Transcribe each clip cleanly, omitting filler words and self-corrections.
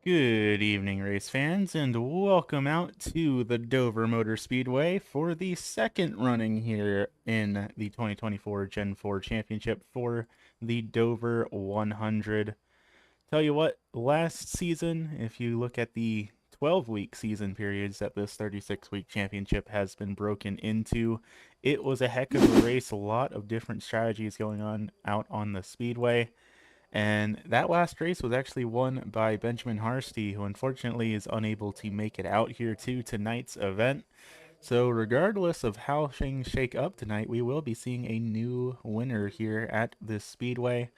Good evening, race fans, and welcome out to the Dover Motor Speedway for the second running here in the 2024 Gen 4 Championship for the Dover 100. Tell you what, last season, if you look at the 12-week season periods that this 36-week championship has been broken into, it was a heck of a race, a lot of different strategies going on out on the speedway. And that last race was actually won by Benjamin Harsty, who unfortunately is unable to make it out here to tonight's event. So regardless of how things shake up tonight, we will be seeing a new winner here at this speedway.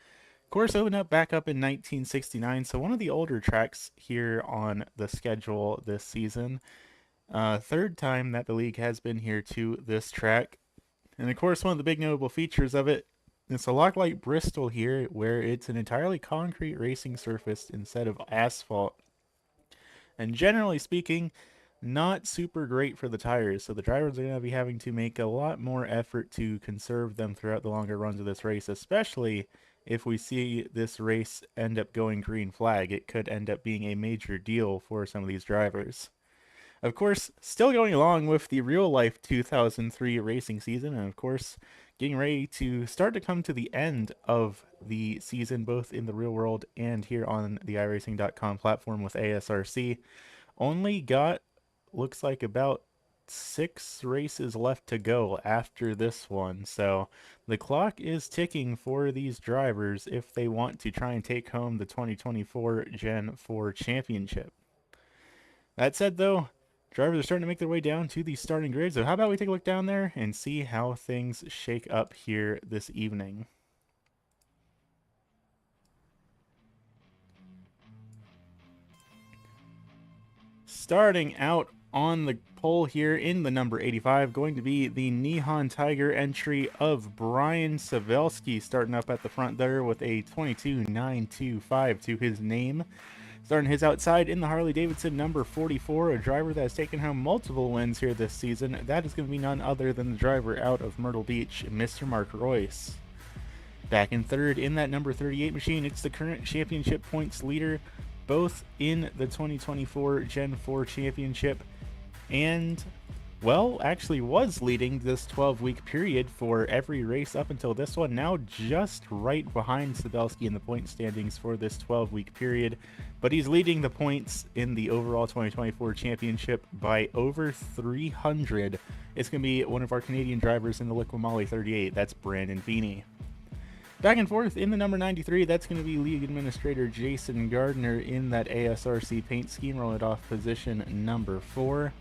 Course opened up back up in 1969, so one of the older tracks here on the schedule this season. Third time that the league has been here to this track. And of course, one of the big notable features of it, it's a lot like Bristol here, where it's an entirely concrete racing surface instead of asphalt. And generally speaking, not super great for the tires, so the drivers are going to be having to make a lot more effort to conserve them throughout the longer runs of this race, especially if we see this race end up going green flag. It could end up being a major deal for some of these drivers. Of course, still going along with the real-life 2003 racing season, and of course, getting ready to start to come to the end of the season, both in the real world and here on the iRacing.com platform with ASRC. Only got, looks like, about 6 races left to go after this one, so the clock is ticking for these drivers if they want to try and take home the 2024 Gen 4 Championship. That said, though, drivers are starting to make their way down to the starting grid, so how about we take a look down there and see how things shake up here this evening. Starting out on the pole here in the number 85, going to be the Nihon Tiger entry of Brian Savelski, starting up at the front there with a 22.925 to his name. Starting his outside in the Harley-Davidson number 44, a driver that has taken home multiple wins here this season. That is going to be none other than the driver out of Myrtle Beach, Mr. Mark Royce. Back in third in that number 38 machine, it's the current championship points leader, both in the 2024 Gen 4 Championship and, well, actually was leading this 12-week period for every race up until this one. Now just right behind Sabelski in the point standings for this 12-week period, but he's leading the points in the overall 2024 championship by over 300. It's going to be one of our Canadian drivers in the Liqui 38. That's Brandon Feeney. Back and forth in the number 93, that's going to be League Administrator Jason Gardner in that ASRC paint scheme, rolling it off position number 4.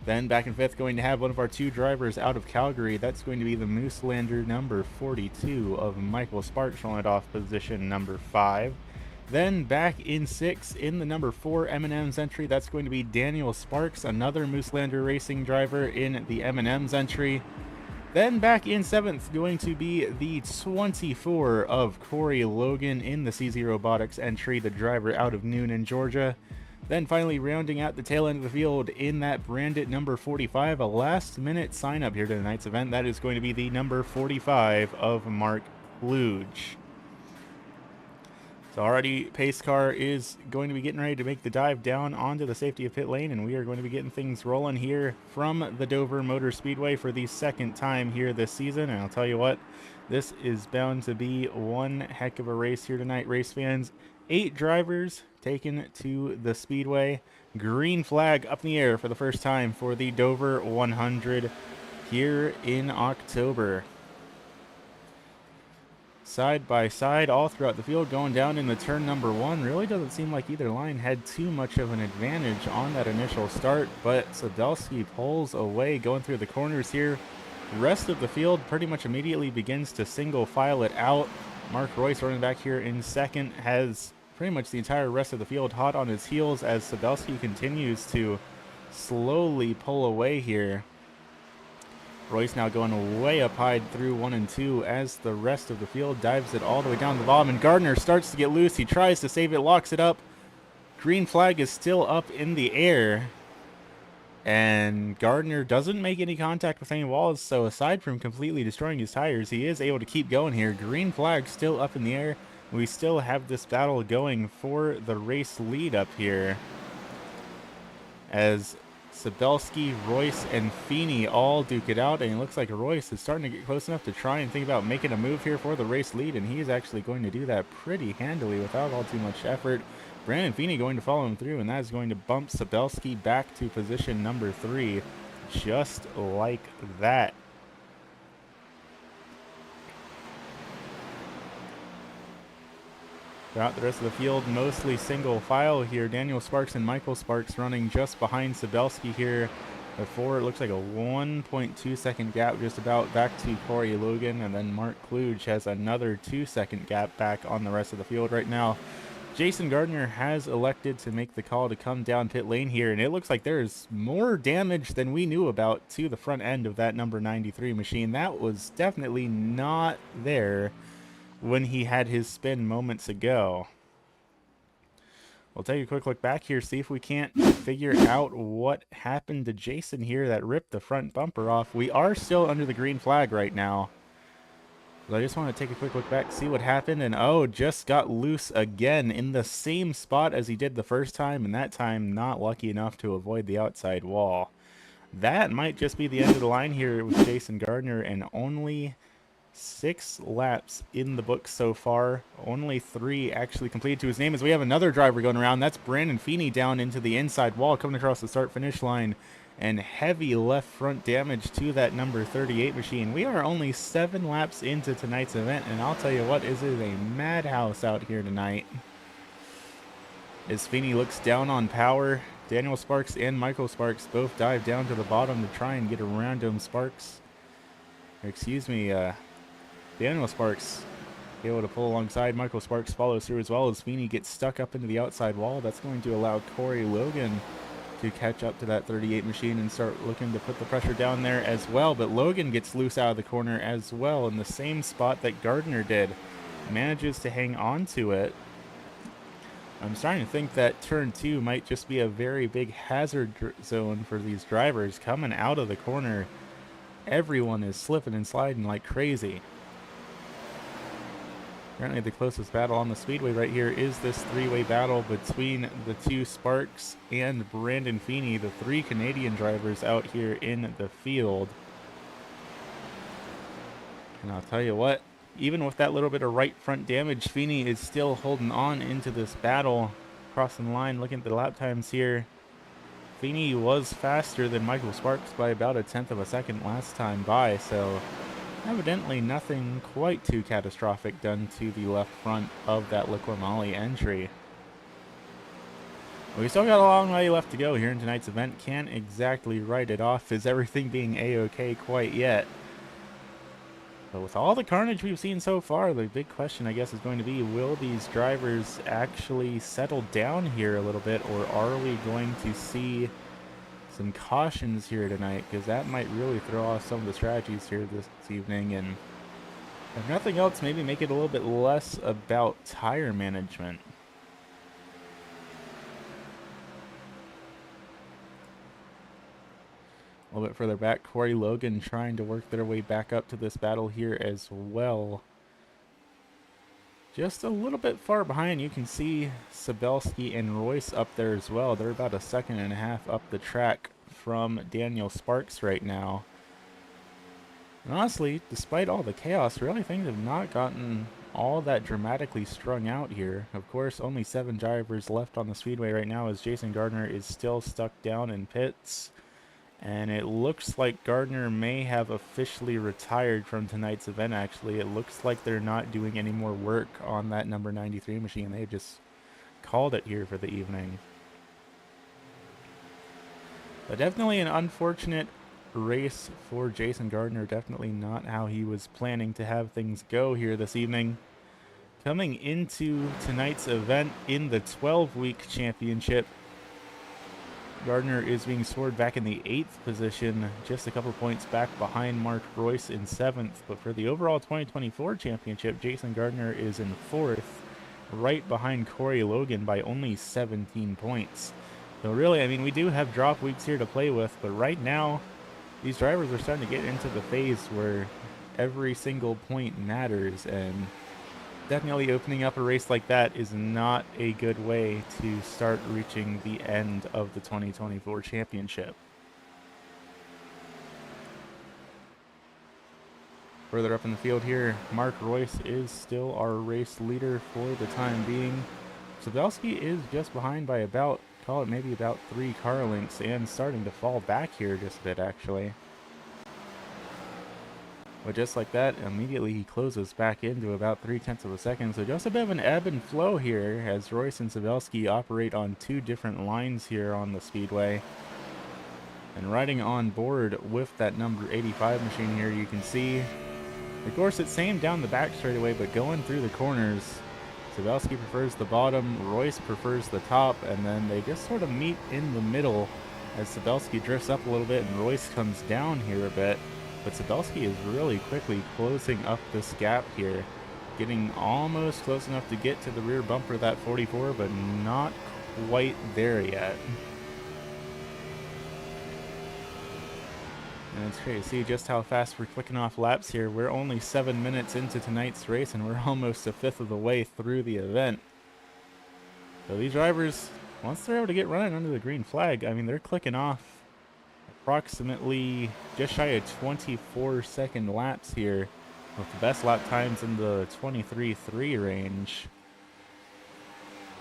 Then back in fifth, going to have one of our two drivers out of Calgary. That's going to be the Mooselander number 42 of Michael Sparks, rolling it off position number 5. Then back in sixth, in the number 4 M&M's entry, that's going to be Daniel Sparks, another Mooselander racing driver in the M&M's entry. Then back in seventh, going to be the 24 of Corey Logan in the CZ Robotics entry, the driver out of Noonan, Georgia. Then finally rounding out the tail end of the field in that branded number 45, a last-minute sign-up here to tonight's event. That is going to be the number 45 of Mark Luge. So already pace car is going to be getting ready to make the dive down onto the safety of pit lane, and we are going to be getting things rolling here from the Dover Motor Speedway for the second time here this season. And I'll tell you what, this is bound to be one heck of a race here tonight, race fans. 8 drivers taken to the speedway. Green flag up in the air for the first time for the Dover 100 here in October. Side by side all throughout the field, going down in the turn number 1. Really doesn't seem like either line had too much of an advantage on that initial start, but Sadelsky pulls away going through the corners here. The rest of the field pretty much immediately begins to single file it out. Mark Royce running back here in second has pretty much the entire rest of the field hot on his heels as Sadelsky continues to slowly pull away here. Royce now going way up high through 1 and 2 as the rest of the field dives it all the way down the bottom, and Gardner starts to get loose. He tries to save it, locks it up. Green flag is still up in the air, and Gardner doesn't make any contact with any walls, so aside from completely destroying his tires, he is able to keep going here. Green flag still up in the air. we still have this battle going for the race lead up here, as Sabelski, Royce, and Feeney all duke it out, and it looks like Royce is starting to get close enough to try and think about making a move here for the race lead, and he's actually going to do that pretty handily without all too much effort. Brandon Feeney going to follow him through, and that is going to bump Sabelski back to position number 3, just like that. Throughout the rest of the field, mostly single file here. Daniel Sparks and Michael Sparks running just behind Sabelski here. Before, it looks like a 1.2 second gap just about back to Corey Logan, and then Mark Kluge has another 2-second gap back on the rest of the field right now. Jason Gardner has elected to make the call to come down pit lane here, and it looks like there's more damage than we knew about to the front end of that number 93 machine. That was definitely not there when he had his spin moments ago. We'll take a quick look back here, see if we can't figure out what happened to Jason here that ripped the front bumper off. We are still under the green flag right now. But I just want to take a quick look back, see what happened, and oh, just got loose again in the same spot as he did the first time, and that time not lucky enough to avoid the outside wall. That might just be the end of the line here with Jason Gardner, and only 6 laps in the book so far. Only 3 actually completed to his name, as we have another driver going around. That's Brandon Feeney down into the inside wall, coming across the start-finish line, and heavy left front damage to that number 38 machine. We are only 7 laps into tonight's event, and I'll tell you what, it is a madhouse out here tonight. As Feeney looks down on power, Daniel Sparks and Michael Sparks both dive down to the bottom to try and get around him. Daniel Sparks able to pull alongside. Michael Sparks follows through as well as Feeney gets stuck up into the outside wall. That's going to allow Corey Logan to catch up to that 38 machine and start looking to put the pressure down there as well. But Logan gets loose out of the corner as well in the same spot that Gardner did. Manages to hang on to it. I'm starting to think that turn 2 might just be a very big hazard zone for these drivers coming out of the corner. Everyone is slipping and sliding like crazy. Currently the closest battle on the speedway right here is this 3-way battle between the 2 Sparks and Brandon Feeney, the 3 Canadian drivers out here in the field. And I'll tell you what, even with that little bit of right front damage, Feeney is still holding on into this battle. Crossing the line, looking at the lap times here. Feeney was faster than Michael Sparks by about 1/10 of a second last time by, so evidently nothing quite too catastrophic done to the left front of that Liqui Moly entry. We still got a long way left to go here in tonight's event. Can't exactly write it off as everything being a-okay quite yet. But with all the carnage we've seen so far, the big question I guess is going to be, will these drivers actually settle down here a little bit, or are we going to see some cautions here tonight? Because that might really throw off some of the strategies here this evening, and if nothing else, maybe make it a little bit less about tire management. A little bit further back, Corey Logan trying to work their way back up to this battle here as well. Just a little bit far behind, you can see Sabelski and Royce up there as well. They're about 1.5 seconds up the track from Daniel Sparks right now. And honestly, despite all the chaos, really things have not gotten all that dramatically strung out here. Of course, only 7 drivers left on the speedway right now, as Jason Gardner is still stuck down in pits. And it looks like Gardner may have officially retired from tonight's event, actually. It looks like they're not doing any more work on that number 93 machine. They just called it here for the evening. But definitely an unfortunate race for Jason Gardner. Definitely not how he was planning to have things go here this evening. Coming into tonight's event in the 12-week championship, Gardner is being scored back in the 8th position, just a couple points back behind Mark Royce in 7th. But for the overall 2024 championship, Jason Gardner is in 4th, right behind Corey Logan by only 17 points. So really, I mean, we do have drop weeks here to play with, but right now, these drivers are starting to get into the phase where every single point matters, and definitely opening up a race like that is not a good way to start reaching the end of the 2024 championship. Further up in the field here, Mark Royce is still our race leader for the time being. Savelski is just behind by about, call it maybe about 3 car lengths, and starting to fall back here just a bit actually. But just like that, immediately he closes back into about 0.3 of a second. So just a bit of an ebb and flow here as Royce and Savelski operate on 2 different lines here on the speedway. And riding on board with that number 85 machine here, you can see, of course, it's same down the back straightaway, but going through the corners, Savelski prefers the bottom, Royce prefers the top, and then they just sort of meet in the middle as Savelski drifts up a little bit and Royce comes down here a bit. But Savelski is really quickly closing up this gap here, getting almost close enough to get to the rear bumper of that 44, but not quite there yet. And it's great to see just how fast we're clicking off laps here. We're only 7 minutes into tonight's race, and we're almost a fifth of the way through the event. So these drivers, once they're able to get running under the green flag, I mean, they're clicking off approximately just shy of 24-second laps here, with the best lap times in the 23.3 range.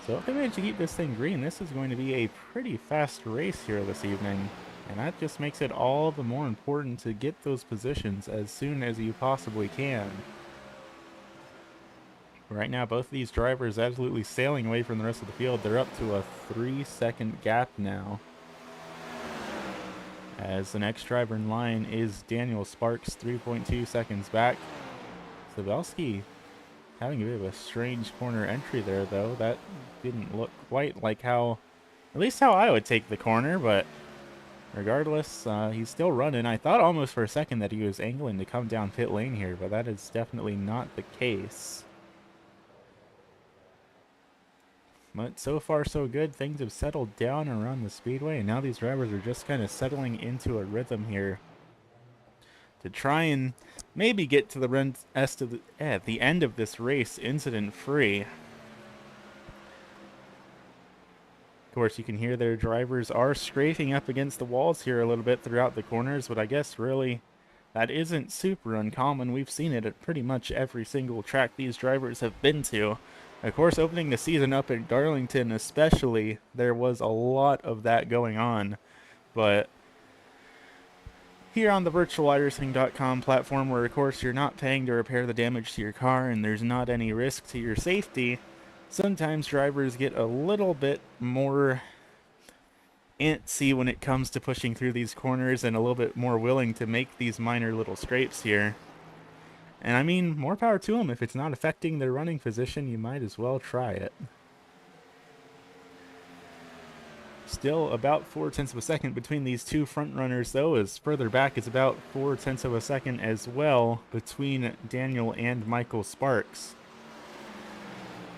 So if they manage to keep this thing green, this is going to be a pretty fast race here this evening. And that just makes it all the more important to get those positions as soon as you possibly can. Right now, both of these drivers absolutely sailing away from the rest of the field. They're up to a 3-second gap now, as the next driver in line is Daniel Sparks, 3.2 seconds back. Savelski having a bit of a strange corner entry there, though. That didn't look quite like how, at least how I would take the corner, but regardless, he's still running. I thought almost for a second that he was angling to come down pit lane here, but that is definitely not the case. But so far so good. Things have settled down around the speedway, and now these drivers are just kind of settling into a rhythm here to try and maybe get to the end of this race incident free. Of course, you can hear their drivers are scraping up against the walls here a little bit throughout the corners, but I guess really that isn't super uncommon. We've seen it at pretty much every single track these drivers have been to. Of course, opening the season up at Darlington especially, there was a lot of that going on. But here on the virtualiRacing.com platform, where of course you're not paying to repair the damage to your car and there's not any risk to your safety, sometimes drivers get a little bit more antsy when it comes to pushing through these corners and a little bit more willing to make these minor little scrapes here. And I mean, more power to them. If it's not affecting their running position, you might as well try it. Still about 0.4 of a second between these two front runners, though, as further back is about 0.4 of a second as well between Daniel and Michael Sparks.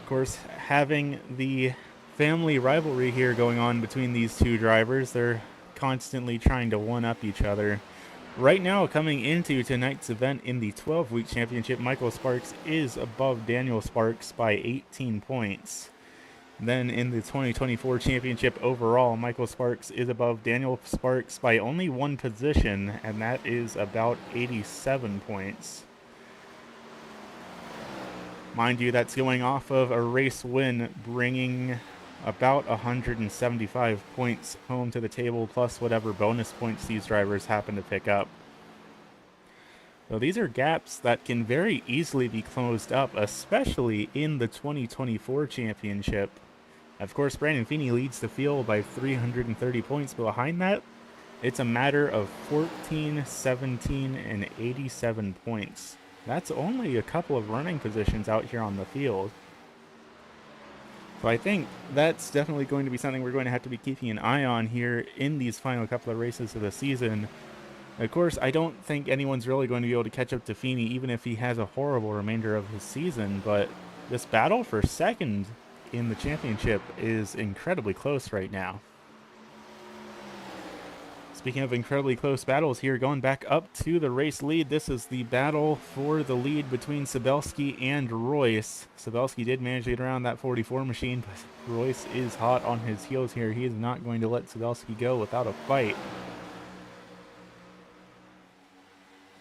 Of course, having the family rivalry here going on between these two drivers, they're constantly trying to one-up each other. Right now, coming into tonight's event in the 12-week championship, Michael Sparks is above Daniel Sparks by 18 points. Then in the 2024 championship overall, Michael Sparks is above Daniel Sparks by only 1 position, and that is about 87 points. Mind you, that's going off of a race win, bringing about 175 points home to the table, plus whatever bonus points these drivers happen to pick up. So these are gaps that can very easily be closed up, especially in the 2024 championship. Of course, Brandon Feeney leads the field by 330 points, but behind that, it's a matter of 14, 17, and 87 points. That's only a couple of running positions out here on the field. So I think that's definitely going to be something we're going to have to be keeping an eye on here in these final couple of races of the season. Of course, I don't think anyone's really going to be able to catch up to Feeney, even if he has a horrible remainder of his season, but this battle for second in the championship is incredibly close right now. Speaking of incredibly close battles here, going back up to the race lead, this is the battle for the lead between Sabelski and Royce. Sabelski did manage to get around that 44 machine, but Royce is hot on his heels here. He is not going to let Sabelski go without a fight.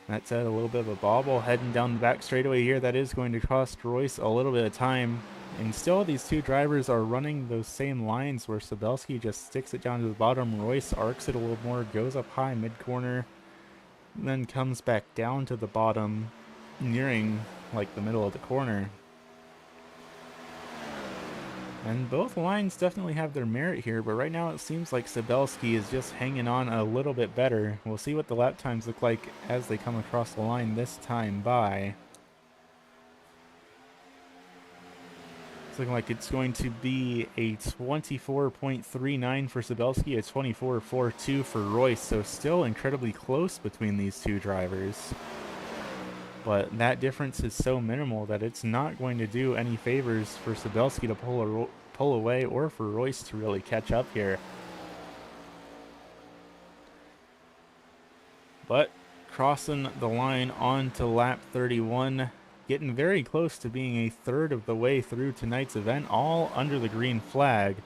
That said, a little bit of a bobble heading down the back straightaway here. That is going to cost Royce a little bit of time. And still, these two drivers are running those same lines where Sabelski just sticks it down to the bottom. Royce arcs it a little more, goes up high mid-corner, and then comes back down to the bottom, nearing like the middle of the corner. And both lines definitely have their merit here, but right now it seems like Sabelski is just hanging on a little bit better. We'll see what the lap times look like as they come across the line this time by. It's looking like it's going to be a 24.39 for Sabelski, a 24.42 for Royce, so still incredibly close between these two drivers. But that difference is so minimal that it's not going to do any favors for Sabelski to pull away or for Royce to really catch up here. But crossing the line onto lap 31, getting very close to being a third of the way through tonight's event, all under the green flag.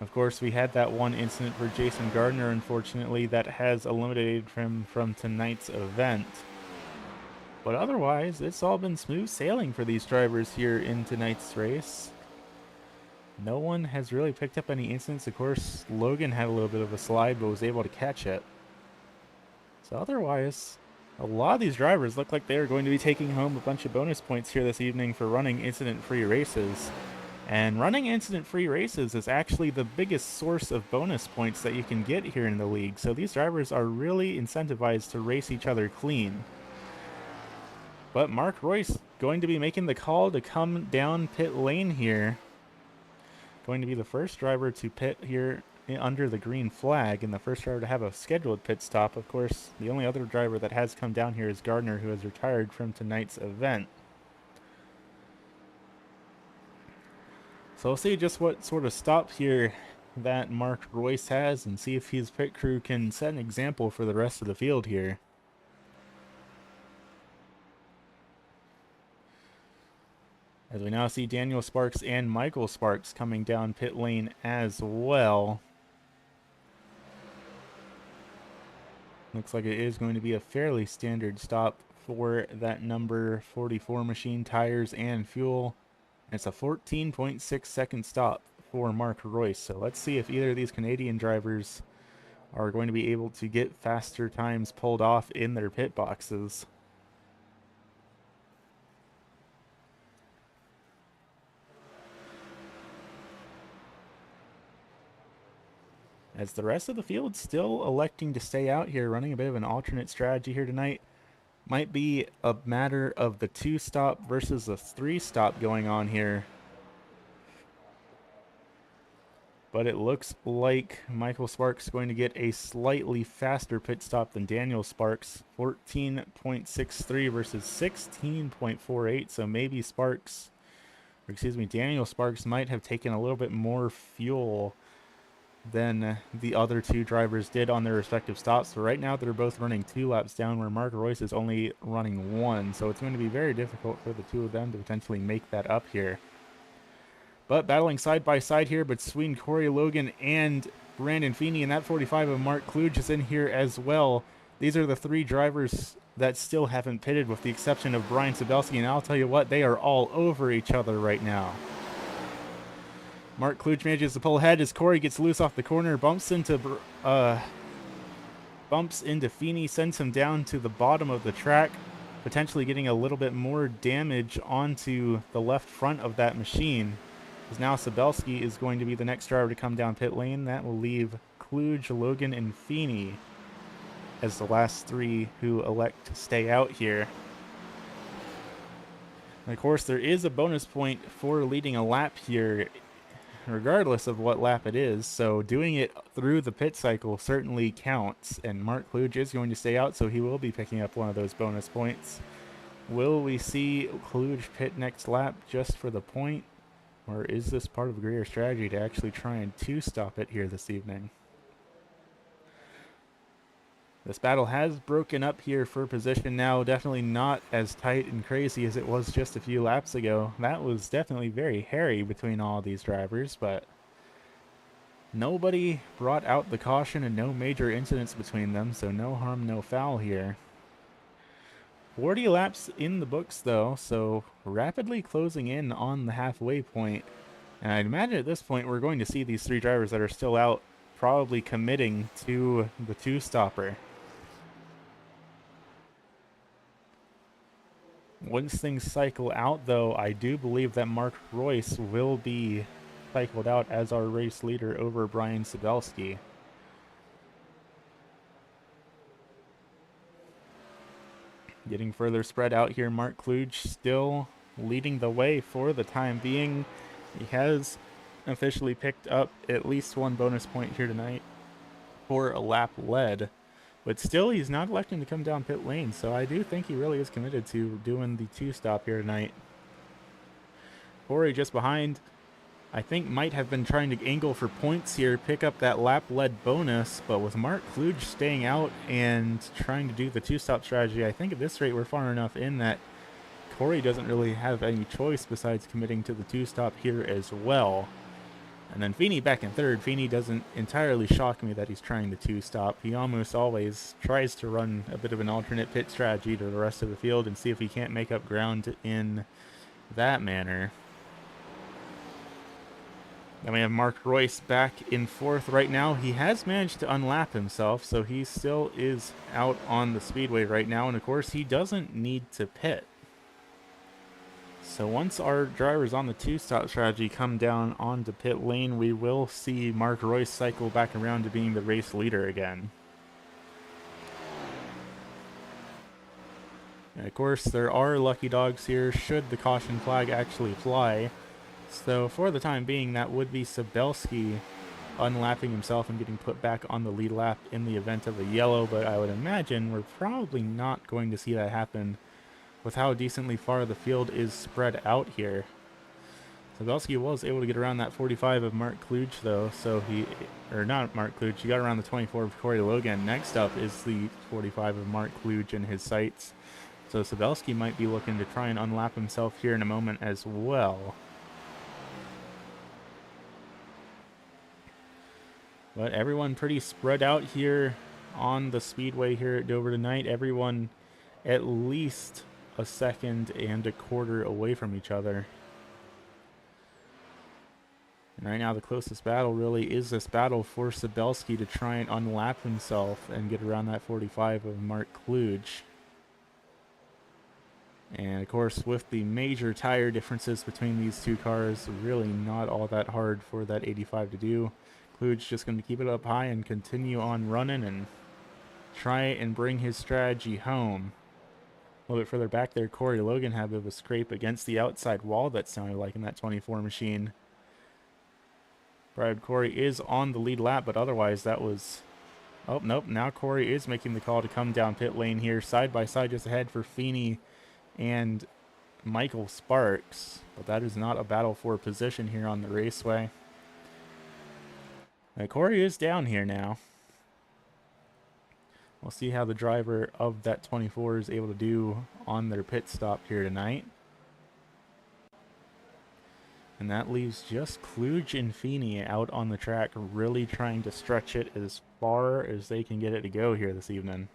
Of course, we had that one incident for Jason Gardner, unfortunately, that has eliminated him from tonight's event. But otherwise, it's all been smooth sailing for these drivers here in tonight's race. No one has really picked up any incidents. Of course, Logan had a little bit of a slide, but was able to catch it. So otherwise, a lot of these drivers look like they are going to be taking home a bunch of bonus points here this evening for running incident-free races. And running incident-free races is actually the biggest source of bonus points that you can get here in the league. So these drivers are really incentivized to race each other clean. But Mark Royce going to be making the call to come down pit lane here. Going to be the first driver to pit here under the green flag, and the first driver to have a scheduled pit stop. Of course, the only other driver that has come down here is Gardner, who has retired from tonight's event. So we'll see just what sort of stop here that Mark Royce has, and see if his pit crew can set an example for the rest of the field here. As we now see Daniel Sparks and Michael Sparks coming down pit lane as well. Looks like it is going to be a fairly standard stop for that number 44 machine, tires and fuel. It's a 14.6 second stop for Mark Royce. So let's see if either of these Canadian drivers are going to be able to get faster times pulled off in their pit boxes. As the rest of the field still electing to stay out here, running a bit of an alternate strategy here tonight. Might be a matter of the 2-stop versus the 3-stop going on here. But it looks like Michael Sparks is going to get a slightly faster pit stop than Daniel Sparks. 14.63 versus 16.48. So maybe Daniel Sparks might have taken a little bit more fuel than the other two drivers did on their respective stops. So right now they're both running 2 laps down, where Mark Royce is only running 1. So it's going to be very difficult for the two of them to potentially make that up here. But battling side by side here between Corey Logan and Brandon Feeney, and that 45 of Mark Kluge is in here as well. These are the 3 drivers that still haven't pitted, with the exception of Brian Sabelski, and I'll tell you what, they are all over each other right now. Mark Kluge manages to pull ahead as Corey gets loose off the corner, bumps into Feeney, sends him down to the bottom of the track, potentially getting a little bit more damage onto the left front of that machine. As now Sabelski is going to be the next driver to come down pit lane. That will leave Kluge, Logan, and Feeney as the last 3 who elect to stay out here. And of course, there is a bonus point for leading a lap here, regardless of what lap it is, so doing it through the pit cycle certainly counts, and Mark Kluge is going to stay out, so he will be picking up one of those bonus points. Will we see Kluge pit next lap just for the point, or is this part of a greater strategy to actually try and 2-stop it here this evening? This battle has broken up here for position now. Definitely not as tight and crazy as it was just a few laps ago. That was definitely very hairy between all these drivers, but nobody brought out the caution and no major incidents between them, so no harm, no foul here. 40 laps in the books, though, so rapidly closing in on the halfway point. And I'd imagine at this point we're going to see these three drivers that are still out probably committing to the two-stopper. Once things cycle out, though, I do believe that Mark Royce will be cycled out as our race leader over Brian Sabelski. Getting further spread out here, Mark Kluge still leading the way for the time being. He has officially picked up at least one bonus point here tonight for a lap led. But still, he's not electing to come down pit lane, so I do think he really is committed to doing the two-stop here tonight. Corey just behind, I think might have been trying to angle for points here, pick up that lap-led bonus, but with Mark Kluge staying out and trying to do the two-stop strategy, I think at this rate we're far enough in that Corey doesn't really have any choice besides committing to the two-stop here as well. And then Feeney back in third. Feeney doesn't entirely shock me that he's trying the two-stop. He almost always tries to run a bit of an alternate pit strategy to the rest of the field and see if he can't make up ground in that manner. Then we have Mark Royce back in fourth right now. He has managed to unlap himself, so he still is out on the speedway right now. And of course, he doesn't need to pit. So once our drivers on the two-stop strategy come down onto pit lane, we will see Mark Royce cycle back around to being the race leader again. And of course, there are lucky dogs here should the caution flag actually fly. So for the time being, that would be Sabelski unlapping himself and getting put back on the lead lap in the event of a yellow, but I would imagine we're probably not going to see that happen with how decently far the field is spread out here. Sabelski was able to get around that 45 of Mark Kluge, though, so not Mark Kluge, he got around the 24 of Corey Logan. Next up is the 45 of Mark Kluge in his sights. So Sabelski might be looking to try and unlap himself here in a moment as well. But everyone pretty spread out here on the speedway here at Dover tonight. Everyone at least a second and a quarter away from each other. And right now the closest battle really is this battle for Sabelski to try and unlap himself and get around that 45 of Mark Kluge. And of course, with the major tire differences between these two cars, really not all that hard for that 85 to do. Kluge just going to keep it up high and continue on running and try and bring his strategy home. A little bit further back there, Corey Logan had a bit of a scrape against the outside wall that sounded like in that 24 machine. Brad Corey is on the lead lap, but otherwise that was... Oh, nope, now Corey is making the call to come down pit lane here. Side by side just ahead for Feeney and Michael Sparks. But that is not a battle for position here on the raceway. Corey is down here now. We'll see how the driver of that 24 is able to do on their pit stop here tonight. And that leaves just Kluge and Feeney out on the track, really trying to stretch it as far as they can get it to go here this evening.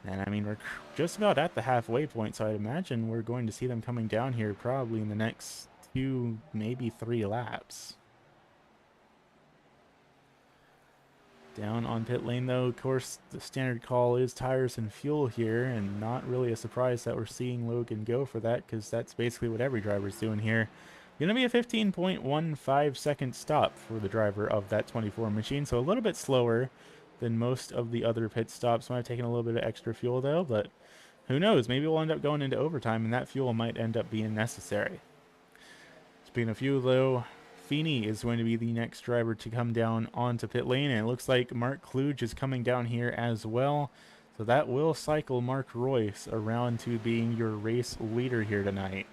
And I mean, we're just about at the halfway point, so I'd imagine we're going to see them coming down here probably in the next 2, maybe 3 laps. Down on pit lane, though, of course, the standard call is tires and fuel here, and not really a surprise that we're seeing Logan go for that, because that's basically what every driver's doing here. Going to be a 15.15 second stop for the driver of that 24 machine, so a little bit slower than most of the other pit stops. Might have taken a little bit of extra fuel, though, but who knows? Maybe we'll end up going into overtime, and that fuel might end up being necessary. Speaking of fuel, though, Feeney is going to be the next driver to come down onto pit lane, and it looks like Mark Kluge is coming down here as well. So that will cycle Mark Royce around to being your race leader here tonight.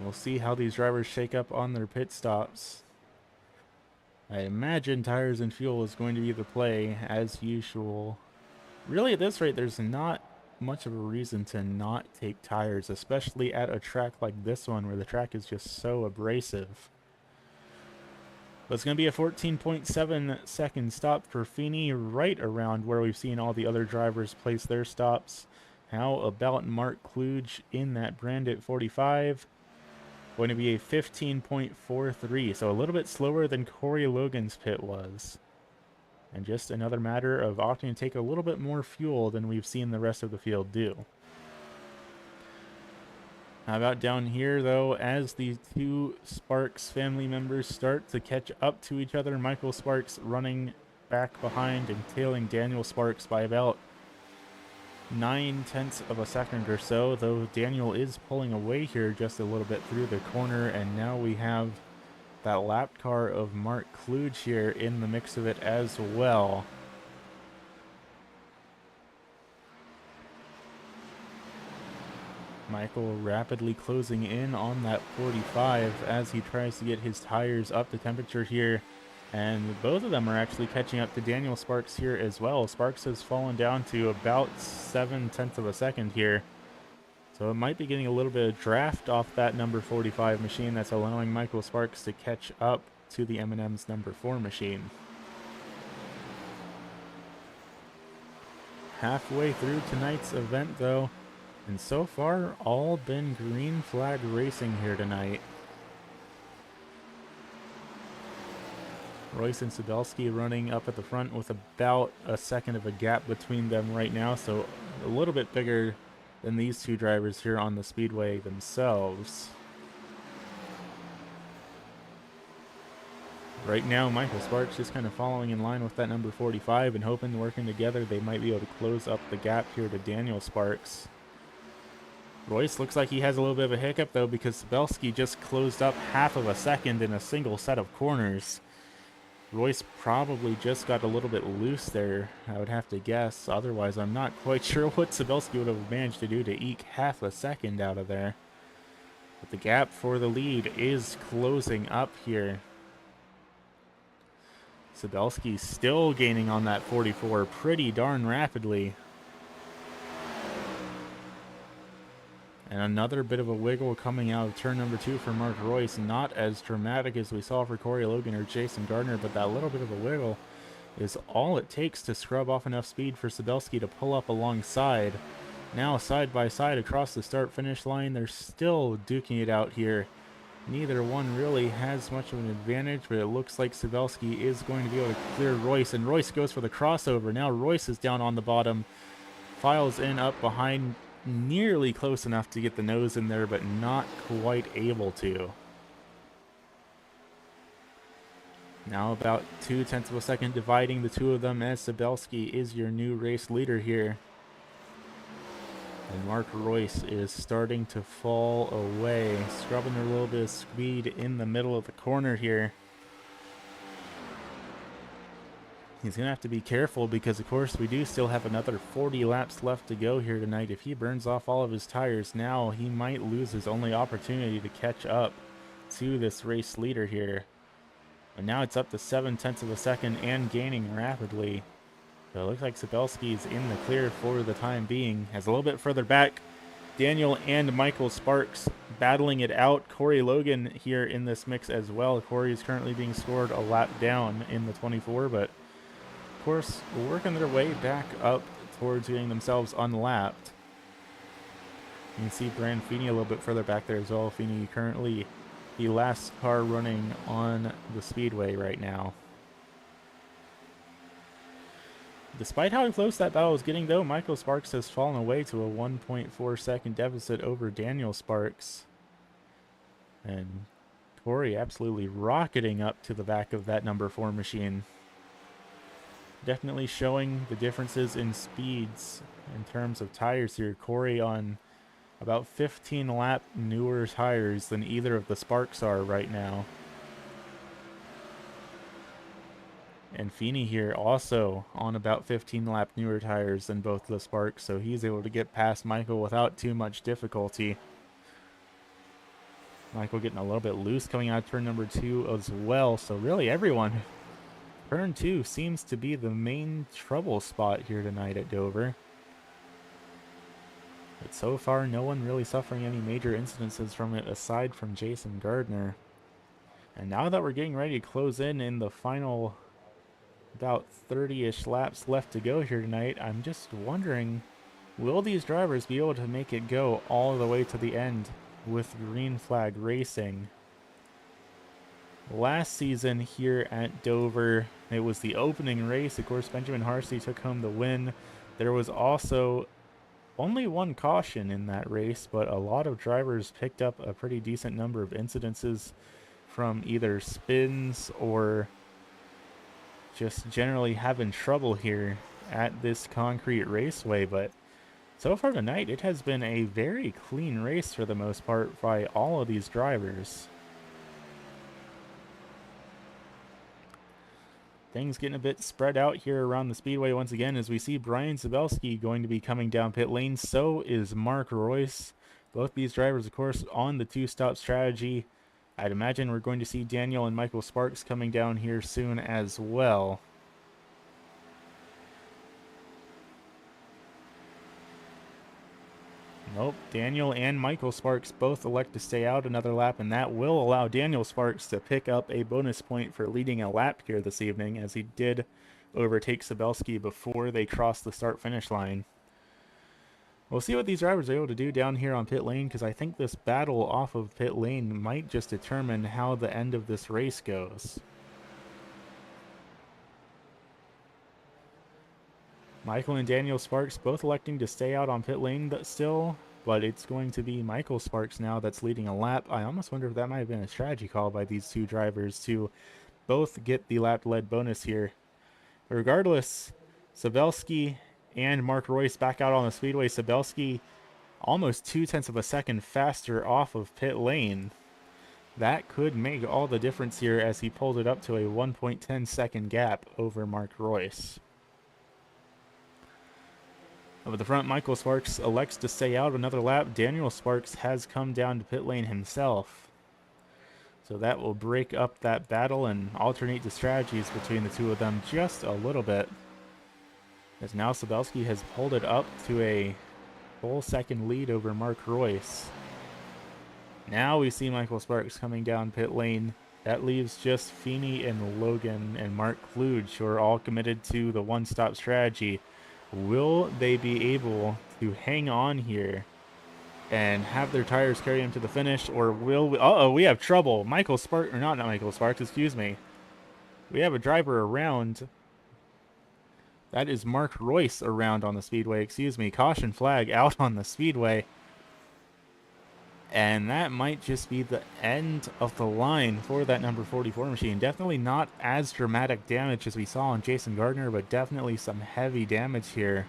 We'll see how these drivers shake up on their pit stops. I imagine tires and fuel is going to be the play, as usual. Really, at this rate, there's not much of a reason to not take tires, especially at a track like this one, where the track is just so abrasive. But it's going to be a 14.7-second stop for Feeney, right around where we've seen all the other drivers place their stops. How about Mark Kluge in that Brandit 45? Going to be a 15.43, so a little bit slower than Corey Logan's pit was. And just another matter of opting to take a little bit more fuel than we've seen the rest of the field do. How about down here, though, as the two Sparks family members start to catch up to each other, Michael Sparks running back behind and tailing Daniel Sparks by about 9/10 of a second or so, though Daniel is pulling away here just a little bit through the corner, and now we have that lap car of Mark Kluge here in the mix of it as well. Michael rapidly closing in on that 45 as he tries to get his tires up to temperature here. And both of them are actually catching up to Daniel Sparks here as well. Sparks has fallen down to about 7/10 of a second here. So it might be getting a little bit of draft off that number 45 machine that's allowing Michael Sparks to catch up to the M&M's number 4 machine. Halfway through tonight's event, though, and so far all been green flag racing here tonight. Royce and Sabelski running up at the front with about a second of a gap between them right now, so a little bit bigger than these two drivers here on the speedway themselves. Right now, Michael Sparks just kind of following in line with that number 45 and hoping, working together, they might be able to close up the gap here to Daniel Sparks. Royce looks like he has a little bit of a hiccup, though, because Sabelski just closed up half of a second in a single set of corners. Royce probably just got a little bit loose there, I would have to guess. Otherwise, I'm not quite sure what Sabelski would have managed to do to eke half a second out of there. But the gap for the lead is closing up here. Sabelski still gaining on that 44 pretty darn rapidly. And another bit of a wiggle coming out of turn number 2 for Mark Royce. Not as dramatic as we saw for Corey Logan or Jason Gardner, but that little bit of a wiggle is all it takes to scrub off enough speed for Sabelski to pull up alongside. Now side by side across the start-finish line, they're still duking it out here. Neither one really has much of an advantage, but it looks like Sabelski is going to be able to clear Royce, and Royce goes for the crossover. Now Royce is down on the bottom, files in up behind, nearly close enough to get the nose in there, but not quite able to. Now about 2/10 of a second dividing the two of them, as Sabelski is your new race leader here. And Mark Royce is starting to fall away, scrubbing a little bit of speed in the middle of the corner here. He's going to have to be careful because, of course, we do still have another 40 laps left to go here tonight. If he burns off all of his tires now, he might lose his only opportunity to catch up to this race leader here. And now it's up to 7/10 of a second and gaining rapidly. So it looks like Sabelski's in the clear for the time being. As a little bit further back, Daniel and Michael Sparks battling it out. Corey Logan here in this mix as well. Corey is currently being scored a lap down in the 24, but of course, working their way back up towards getting themselves unlapped. You can see Brand Feeney a little bit further back there as well. Feeney currently the last car running on the speedway right now. Despite how close that battle is getting, though, Michael Sparks has fallen away to a 1.4 second deficit over Daniel Sparks. And Corey absolutely rocketing up to the back of that number 4 machine. Definitely showing the differences in speeds in terms of tires here. Corey on about 15 lap newer tires than either of the Sparks are right now. And Feeney here also on about 15 lap newer tires than both the Sparks, so he's able to get past Michael without too much difficulty. Michael getting a little bit loose coming out of turn number 2 as well, so really everyone Turn 2 seems to be the main trouble spot here tonight at Dover. But so far, no one really suffering any major incidences from it aside from Jason Gardner. And now that we're getting ready to close in the final about 30-ish laps left to go here tonight, I'm just wondering, will these drivers be able to make it go all the way to the end with green flag racing? Last season here at Dover, it was the opening race. Of course, Benjamin Harsey took home the win. There was also only one caution in that race, but a lot of drivers picked up a pretty decent number of incidences from either spins or just generally having trouble here at this concrete raceway. But so far tonight, it has been a very clean race for the most part by all of these drivers. Things getting a bit spread out here around the speedway once again as we see Brian Zabelski going to be coming down pit lane. So is Mark Royce. Both these drivers, of course, on the two-stop strategy. I'd imagine we're going to see Daniel and Michael Sparks coming down here soon as well. Nope, Daniel and Michael Sparks both elect to stay out another lap, and that will allow Daniel Sparks to pick up a bonus point for leading a lap here this evening, as he did overtake Sabelski before they crossed the start-finish line. We'll see what these drivers are able to do down here on pit lane, because I think this battle off of pit lane might just determine how the end of this race goes. Michael and Daniel Sparks both electing to stay out on pit lane still, but it's going to be Michael Sparks now that's leading a lap. I almost wonder if that might have been a strategy call by these two drivers to both get the lap-led bonus here. But regardless, Sabelski and Mark Royce back out on the speedway. Sabelski almost 0.2 of a second faster off of pit lane. That could make all the difference here as he pulled it up to a 1.10 second gap over Mark Royce. Up at the front, Michael Sparks elects to stay out another lap. Daniel Sparks has come down to pit lane himself. So that will break up that battle and alternate the strategies between the two of them just a little bit. As now Sabelski has pulled it up to a full second lead over Mark Royce. Now we see Michael Sparks coming down pit lane. That leaves just Feeney and Logan and Mark Kluge, who are all committed to the one-stop strategy. Will they be able to hang on here and have their tires carry them to the finish, or will we... Uh-oh, we have trouble. Michael Sparks, or not Michael Sparks, excuse me. We have a driver around. That is Mark Royce around on the speedway, excuse me. Caution flag out on the speedway. And that might just be the end of the line for that number 44 machine. Definitely not as dramatic damage as we saw on Jason Gardner, but definitely some heavy damage here.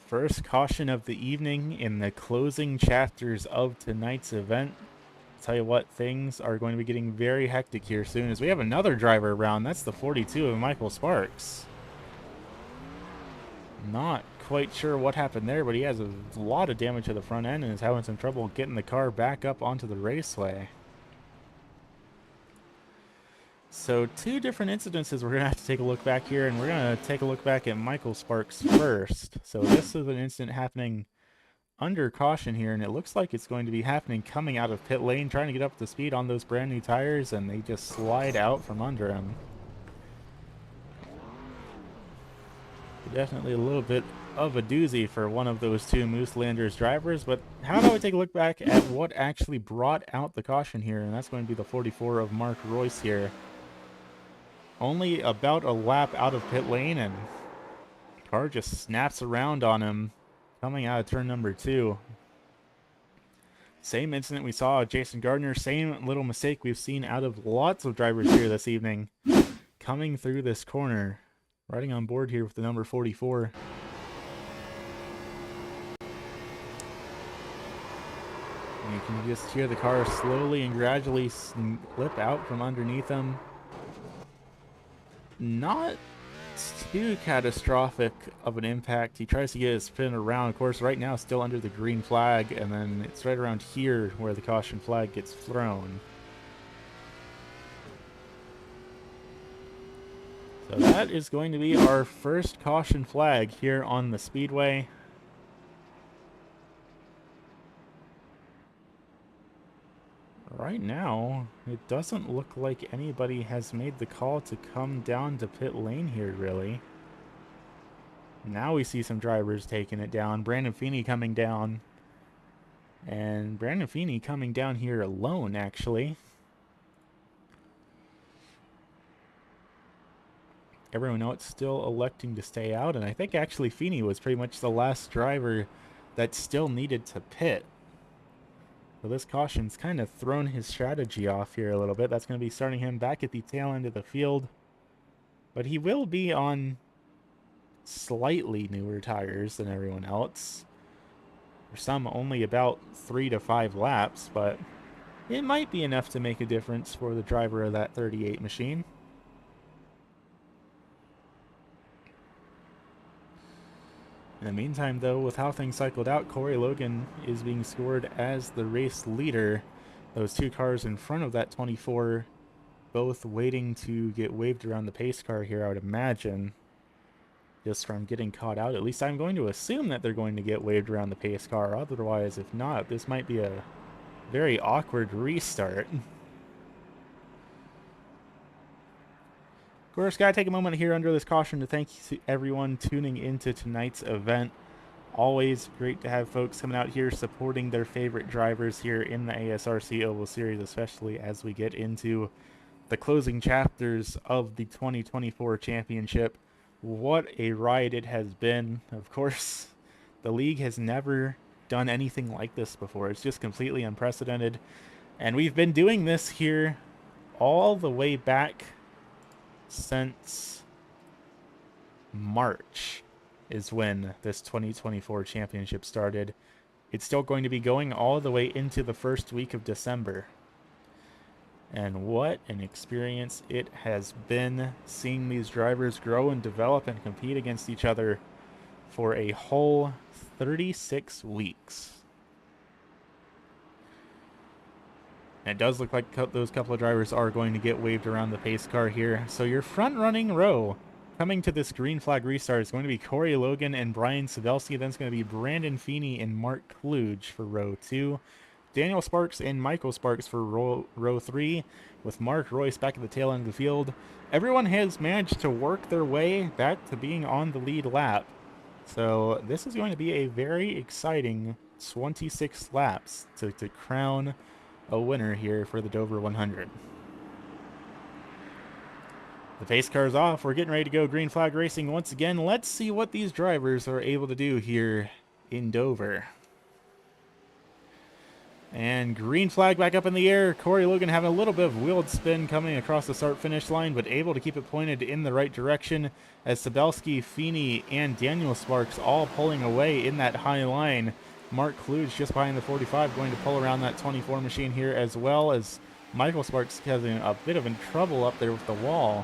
First caution of the evening in the closing chapters of tonight's event. I'll tell you what, things are going to be getting very hectic here soon as we have another driver around. That's the 42 of Michael Sparks. Not quite sure what happened there, but he has a lot of damage to the front end and is having some trouble getting the car back up onto the raceway. So two different incidences we're going to have to take a look back here, and we're going to take a look back at Michael Sparks first. So this is an incident happening under caution here, and it looks like it's going to be happening coming out of pit lane, trying to get up to speed on those brand new tires, and they just slide out from under him. Definitely a little bit of a doozy for one of those two Mooselanders drivers, but how about we take a look back at what actually brought out the caution here, and that's going to be the 44 of Mark Royce here. Only about a lap out of pit lane, and the car just snaps around on him coming out of turn number 2. Same incident we saw with Jason Gardner, same little mistake we've seen out of lots of drivers here this evening. Coming through this corner, riding on board here with the number 44. And you can just hear the car slowly and gradually slip out from underneath him. Not too catastrophic of an impact. He tries to get his spin around. Of course, right now still under the green flag, and then it's right around here where the caution flag gets thrown. So that is going to be our first caution flag here on the speedway. Right now, it doesn't look like anybody has made the call to come down to pit lane here, really. Now we see some drivers taking it down. Brandon Feeney coming down. And Brandon Feeney coming down here alone, actually. Everyone else still electing to stay out, and I think actually Feeney was pretty much the last driver that still needed to pit. So this caution's kind of thrown his strategy off here a little bit. That's going to be starting him back at the tail end of the field. But he will be on slightly newer tires than everyone else. For some, only about 3 to 5 laps, but it might be enough to make a difference for the driver of that 38 machine. In the meantime, though, with how things cycled out, Corey Logan is being scored as the race leader. Those two cars in front of that 24, both waiting to get waved around the pace car here, I would imagine. Just from getting caught out. At least I'm going to assume that they're going to get waved around the pace car. Otherwise, if not, this might be a very awkward restart. Of course, gotta take a moment here under this caution to thank everyone tuning into tonight's event. Always great to have folks coming out here supporting their favorite drivers here in the ASRC Oval Series, especially as we get into the closing chapters of the 2024 championship. What a ride it has been. Of course, the league has never done anything like this before. It's just completely unprecedented. And we've been doing this here all the way back since March is when this 2024 championship started. It's still going to be going all the way into the first week of December. And what an experience it has been seeing these drivers grow and develop and compete against each other for a whole 36 weeks. And it does look like those couple of drivers are going to get waved around the pace car here. So your front-running row coming to this green flag restart is going to be Corey Logan and Brian Savelski. Then it's going to be Brandon Feeney and Mark Kluge for row 2. Daniel Sparks and Michael Sparks for row 3, with Mark Royce back at the tail end of the field. Everyone has managed to work their way back to being on the lead lap. So this is going to be a very exciting 26 laps to crown a winner here for the Dover 100. The pace car's off. We're getting ready to go green flag racing once again. Let's see what these drivers are able to do here in Dover. And green flag back up in the air. Corey Logan having a little bit of wheeled spin coming across the start-finish line, but able to keep it pointed in the right direction as Savelski, Feeney, and Daniel Sparks all pulling away in that high line. Mark Kluge just behind the 45 going to pull around that 24 machine here, as well as Michael Sparks having a bit of trouble up there with the wall.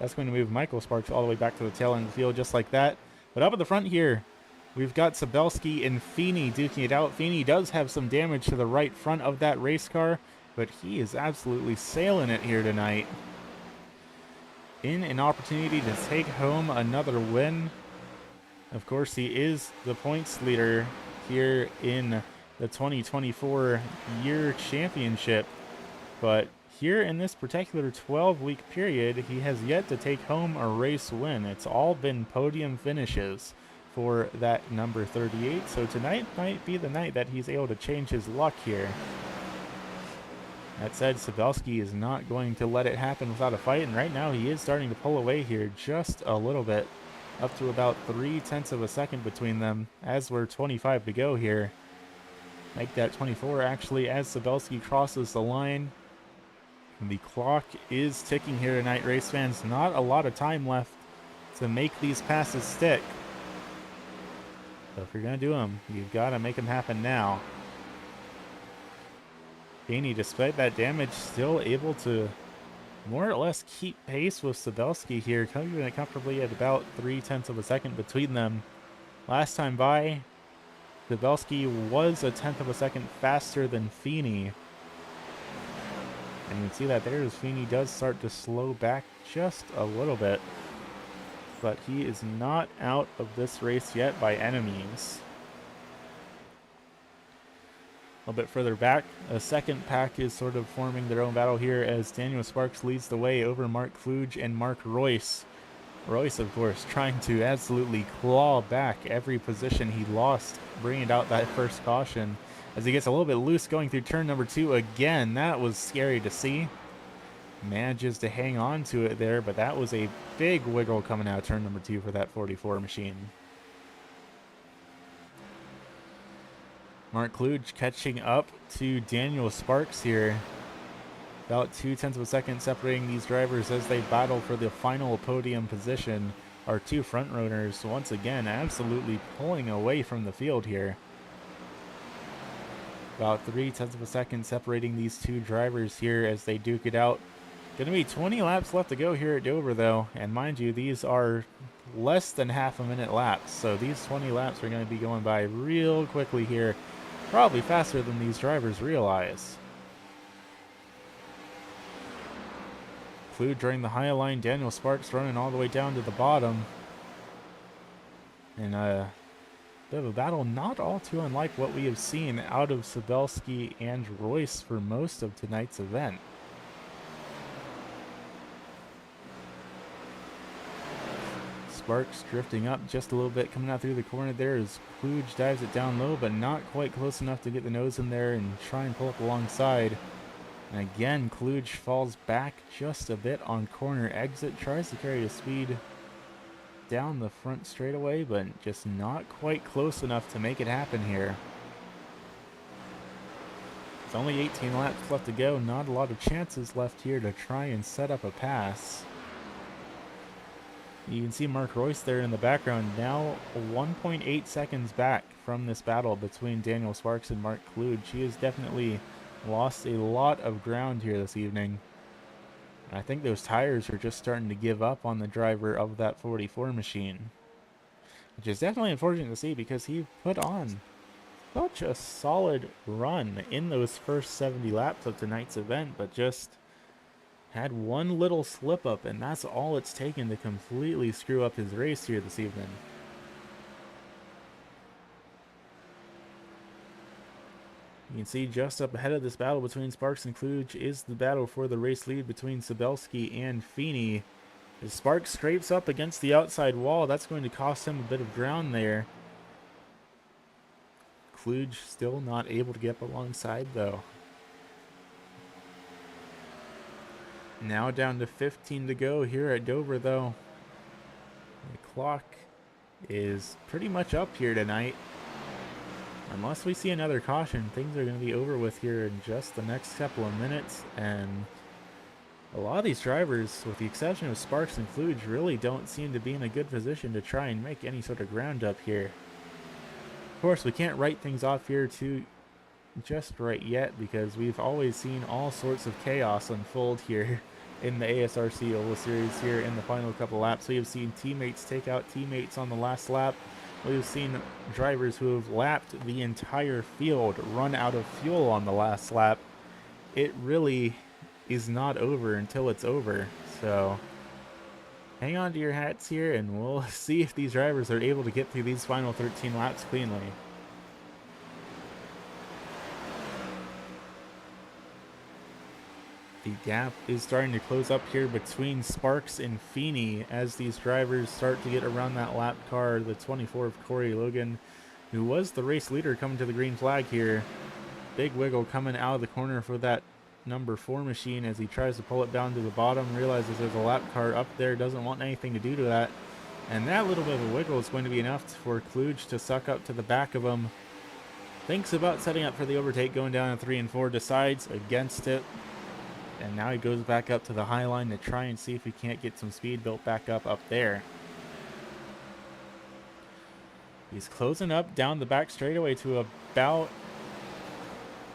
That's going to move Michael Sparks all the way back to the tail end of the field just like that. But up at the front here, we've got Savelski and Feeney duking it out. Feeney does have some damage to the right front of that race car, but he is absolutely sailing it here tonight. In an opportunity to take home another win. Of course, he is the points leader here in the 2024 year championship, but here in this particular 12-week period, he has yet to take home a race win. It's all been podium finishes for that number 38, so tonight might be the night that he's able to change his luck here. That said, Savelski is not going to let it happen without a fight, and right now he is starting to pull away here just a little bit, up to about 0.3 of a second between them as we're 25 to go here. Make that 24 actually as Savelski crosses the line. And the clock is ticking here tonight, race fans. Not a lot of time left to make these passes stick. So if you're going to do them, you've got to make them happen now. Feeney, despite that damage, still able to more or less keep pace with Savelski here, coming in comfortably at about 0.3 of a second between them. Last time by, Savelski was 0.1 of a second faster than Feeney. And you can see that there as Feeney does start to slow back just a little bit. But he is not out of this race yet by any means. A little bit further back, a second pack is sort of forming their own battle here as Daniel Sparks leads the way over Mark Kluge and Mark Royce. Royce, of course, trying to absolutely claw back every position he lost, bringing out that first caution as he gets a little bit loose going through turn number 2 again. That was scary to see. Manages to hang on to it there, but that was a big wiggle coming out of turn number 2 for that 44 machine. Mark Kluge catching up to Daniel Sparks here. About 0.2 of a second separating these drivers as they battle for the final podium position. Our two front runners once again absolutely pulling away from the field here. About 0.3 of a second separating these two drivers here as they duke it out. Going to be 20 laps left to go here at Dover though, and mind you, these are less than half a minute laps, so these 20 laps are going to be going by real quickly here, probably faster than these drivers realize. Kluge during the high line, Daniel Sparks running all the way down to the bottom. And a bit of a battle, not all too unlike what we have seen out of Sabelski and Royce for most of tonight's event. Sparks drifting up just a little bit, coming out through the corner there as Kluge dives it down low, but not quite close enough to get the nose in there and try and pull up alongside. And again, Kluge falls back just a bit on corner exit, tries to carry the speed down the front straightaway, but just not quite close enough to make it happen here. It's only 18 laps left to go, not a lot of chances left here to try and set up a pass. You can see Mark Royce there in the background, now 1.8 seconds back from this battle between Daniel Sparks and Mark Kluge. He has definitely lost a lot of ground here this evening. I think those tires are just starting to give up on the driver of that 44 machine, which is definitely unfortunate to see because he put on such a solid run in those first 70 laps of tonight's event, but just had one little slip up, and that's all it's taken to completely screw up his race here this evening. You can see just up ahead of this battle between Sparks and Kluge is the battle for the race lead between Sabelski and Feeney. As Sparks scrapes up against the outside wall, that's going to cost him a bit of ground there. Kluge still not able to get up alongside though. Now down to 15 to go here at Dover though. The clock is pretty much up here tonight. Unless we see another caution, things are going to be over with here in just the next couple of minutes, and a lot of these drivers, with the exception of Sparks and Kluge, really don't seem to be in a good position to try and make any sort of ground up here. Of course, we can't write things off here too just right yet, because we've always seen all sorts of chaos unfold here in the ASRC Oval Series here in the final couple laps. We have seen teammates take out teammates on the last lap. We've seen drivers who have lapped the entire field run out of fuel on the last lap. It really is not over until it's over. So hang on to your hats here, and we'll see if these drivers are able to get through these final 13 laps cleanly. The gap is starting to close up here between Sparks and Feeney as these drivers start to get around that lap car. The 24 of Corey Logan, who was the race leader, coming to the green flag here. Big wiggle coming out of the corner for that number 4 machine as he tries to pull it down to the bottom, realizes there's a lap car up there, doesn't want anything to do to that. And that little bit of a wiggle is going to be enough for Kluge to suck up to the back of him. Thinks about setting up for the overtake, going down to 3 and 4, decides against it. And now he goes back up to the high line to try and see if he can't get some speed built back up there. He's closing up down the back straightaway to about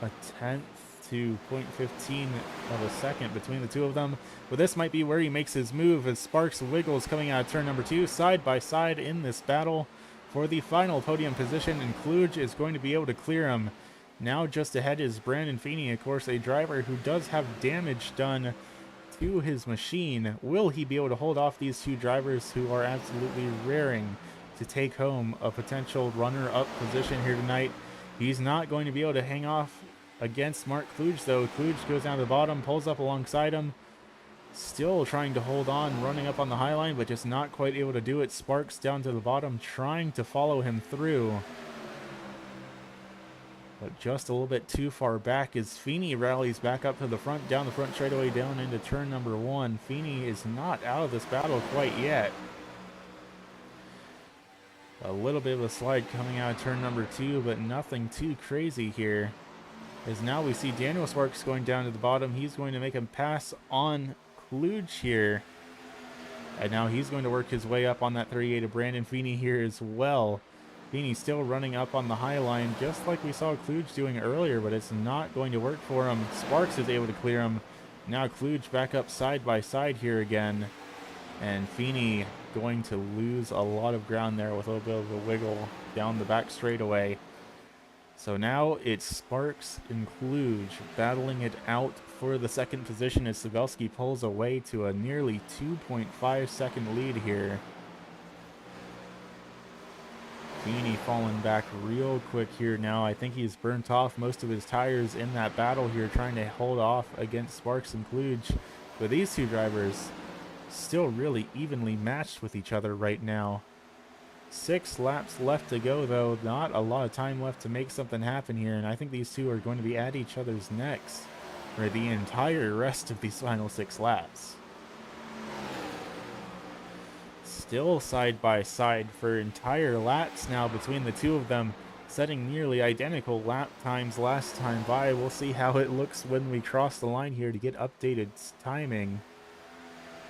a tenth to 0.15 of a second between the two of them. But this might be where he makes his move as Sparks wiggles coming out of turn number 2, side by side in this battle for the final podium position, and Kluge is going to be able to clear him. Now just ahead is Brandon Feeney, of course, a driver who does have damage done to his machine. Will he be able to hold off these two drivers who are absolutely raring to take home a potential runner-up position here tonight? He's not going to be able to hang off against Mark Kluge, though. Kluge goes down to the bottom, pulls up alongside him. Still trying to hold on, running up on the high line, but just not quite able to do it. Sparks down to the bottom, trying to follow him through. But just a little bit too far back as Feeney rallies back up to the front, down the front straightaway, down into turn number 1. Feeney is not out of this battle quite yet. A little bit of a slide coming out of turn number 2, but nothing too crazy here. As now we see Daniel Sparks going down to the bottom. He's going to make him pass on Kluge here. And now he's going to work his way up on that 38 of Brandon Feeney here as well. Feeney still running up on the high line, just like we saw Kluge doing earlier, but it's not going to work for him. Sparks is able to clear him. Now Kluge back up side by side here again. And Feeney going to lose a lot of ground there with a little bit of a wiggle down the back straightaway. So now it's Sparks and Kluge battling it out for the second position as Sabelski pulls away to a nearly 2.5 second lead here. Feeney falling back real quick here now. I think he's burnt off most of his tires in that battle here, trying to hold off against Sparks and Kluge. But these two drivers still really evenly matched with each other right now. 6 laps left to go, though. Not a lot of time left to make something happen here, and I think these two are going to be at each other's necks for the entire rest of these final 6 laps. Still side by side for entire laps now between the two of them, setting nearly identical lap times last time by. We'll see how it looks when we cross the line here to get updated timing.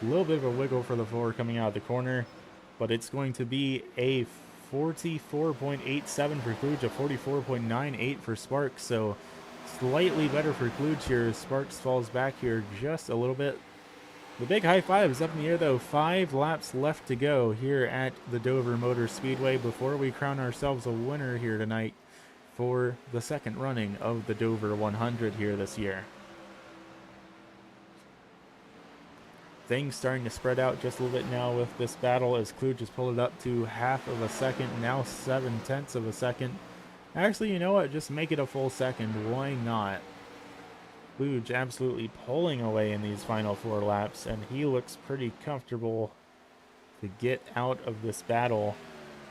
A little bit of a wiggle for the 4 coming out of the corner, but it's going to be a 44.87 for Kluge, a 44.98 for Sparks, so slightly better for Kluge here. Sparks falls back here just a little bit. The big high five is up in the air, though. 5 laps left to go here at the Dover Motor Speedway before we crown ourselves a winner here tonight for the second running of the Dover 100 here this year. Things starting to spread out just a little bit now with this battle as Kluge has pulled it up to half of a second, now 7/10 of a second. Actually, you know what? Just make it a full second. Why not? Kluge absolutely pulling away in these final 4 laps, and he looks pretty comfortable to get out of this battle.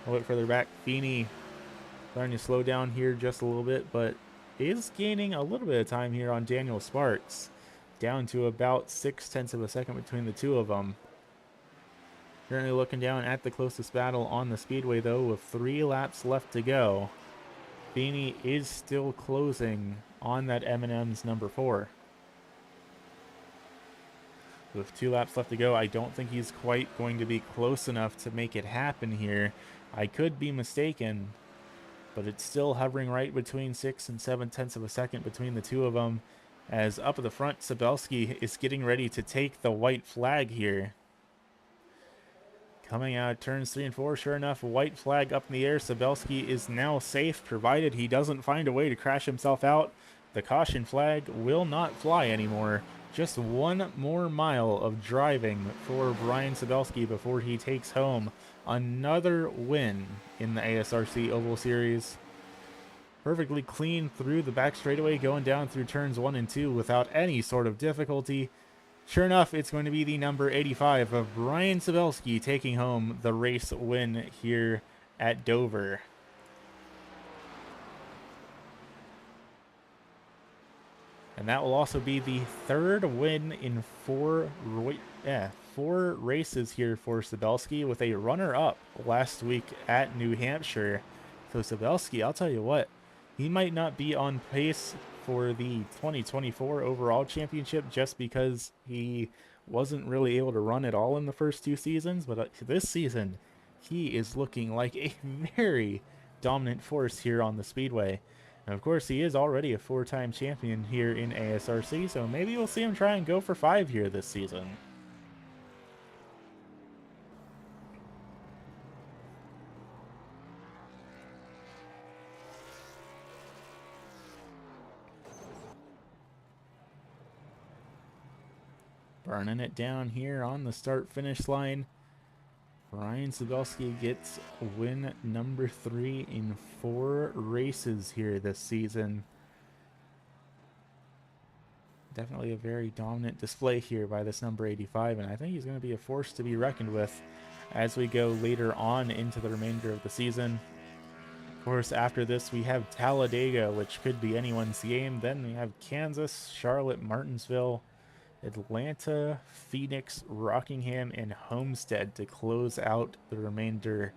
A little bit further back, Feeney starting to slow down here just a little bit, but is gaining a little bit of time here on Daniel Sparks, down to about 0.6 of a second between the two of them. Currently looking down at the closest battle on the speedway, though, with 3 laps left to go. Feeney is still closing on that M&M's number 4. With 2 laps left to go, I don't think he's quite going to be close enough to make it happen here. I could be mistaken, but it's still hovering right between 6 and 7/10 of a second between the two of them. As up at the front, Sabelski is getting ready to take the white flag here. Coming out of turns 3 and 4, sure enough, white flag up in the air. Sabelski is now safe, provided he doesn't find a way to crash himself out. The caution flag will not fly anymore. Just 1 more mile of driving for Brian Sabelski before he takes home another win in the ASRC Oval Series. Perfectly clean through the back straightaway, going down through turns 1 and 2 without any sort of difficulty. Sure enough, it's going to be the number 85 of Brian Sabelski taking home the race win here at Dover. And that will also be the 3rd win in 4 races here for Sabelski, with a runner-up last week at New Hampshire. So Sabelski, I'll tell you what, he might not be on pace for the 2024 overall championship just because he wasn't really able to run at all in the first 2 seasons, but this season he is looking like a very dominant force here on the speedway. And of course, he is already a 4-time champion here in ASRC, so maybe we'll see him try and go for 5 here this season. Burning it down here on the start-finish line. Brian Sabelski gets win number 3 in 4 races here this season. Definitely a very dominant display here by this number 85, and I think he's going to be a force to be reckoned with as we go later on into the remainder of the season. Of course, after this, we have Talladega, which could be anyone's game. Then we have Kansas, Charlotte, Martinsville, Atlanta, Phoenix, Rockingham, and Homestead to close out the remainder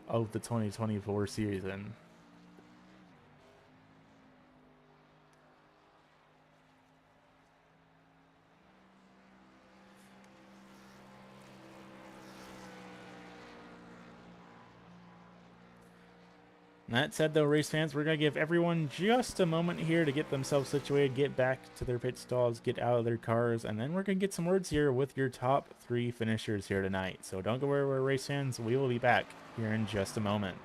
of the 2024 season. That said, though, race fans, we're going to give everyone just a moment here to get themselves situated, get back to their pit stalls, get out of their cars, and then we're going to get some words here with your top 3 finishers here tonight. So don't go anywhere, race fans. We will be back here in just a moment.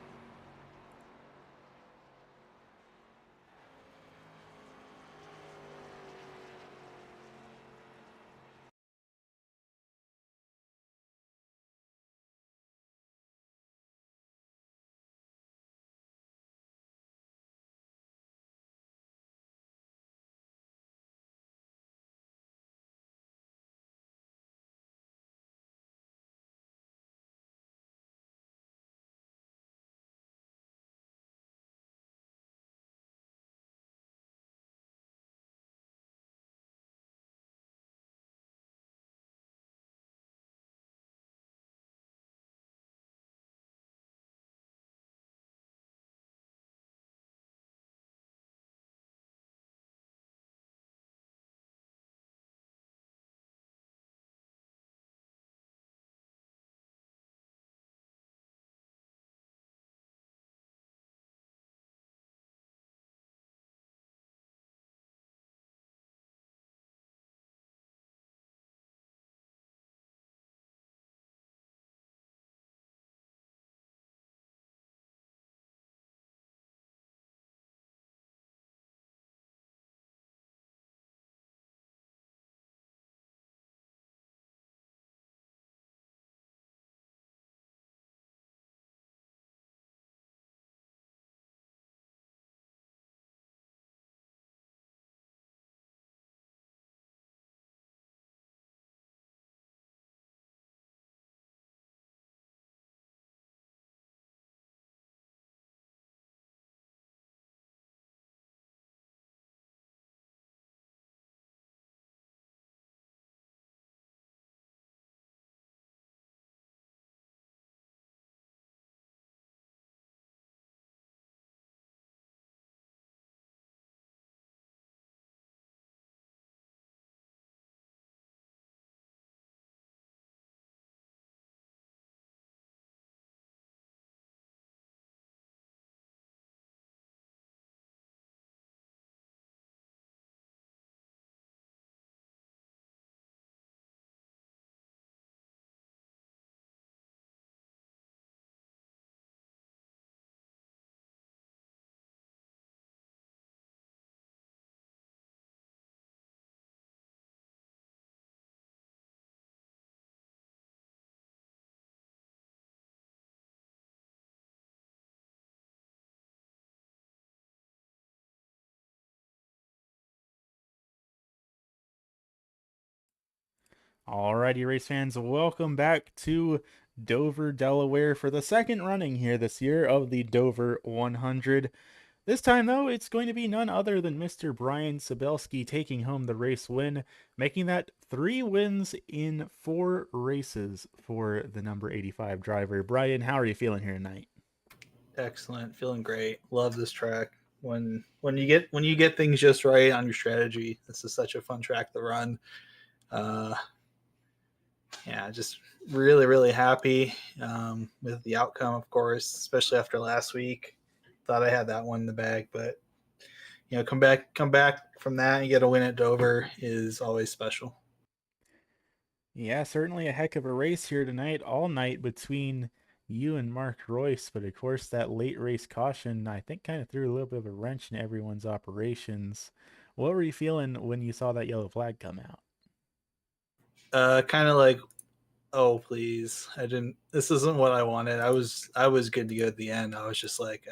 Alrighty, race fans, welcome back to Dover, Delaware for the second running here this year of the Dover 100. This time, though, it's going to be none other than Mr. Brian Sabelski taking home the race win, making that 3 wins in 4 races for the number 85 driver. Brian, how are you feeling here tonight? Excellent, feeling great. Love this track. When you get things just right on your strategy, this is such a fun track to run. Uh, yeah, just really happy with the outcome, of course, especially after last week. Thought I had that one in the bag, but come back from that and get a win at Dover is always special. Yeah, certainly a heck of a race here tonight, all night between you and Mark Royce. But of course, that late race caution, I think, kind of threw a little bit of a wrench in everyone's operations. What were you feeling when you saw that yellow flag come out? kind of like, oh please, I didn't. This isn't what I wanted. I was good to go at the end. I was just like,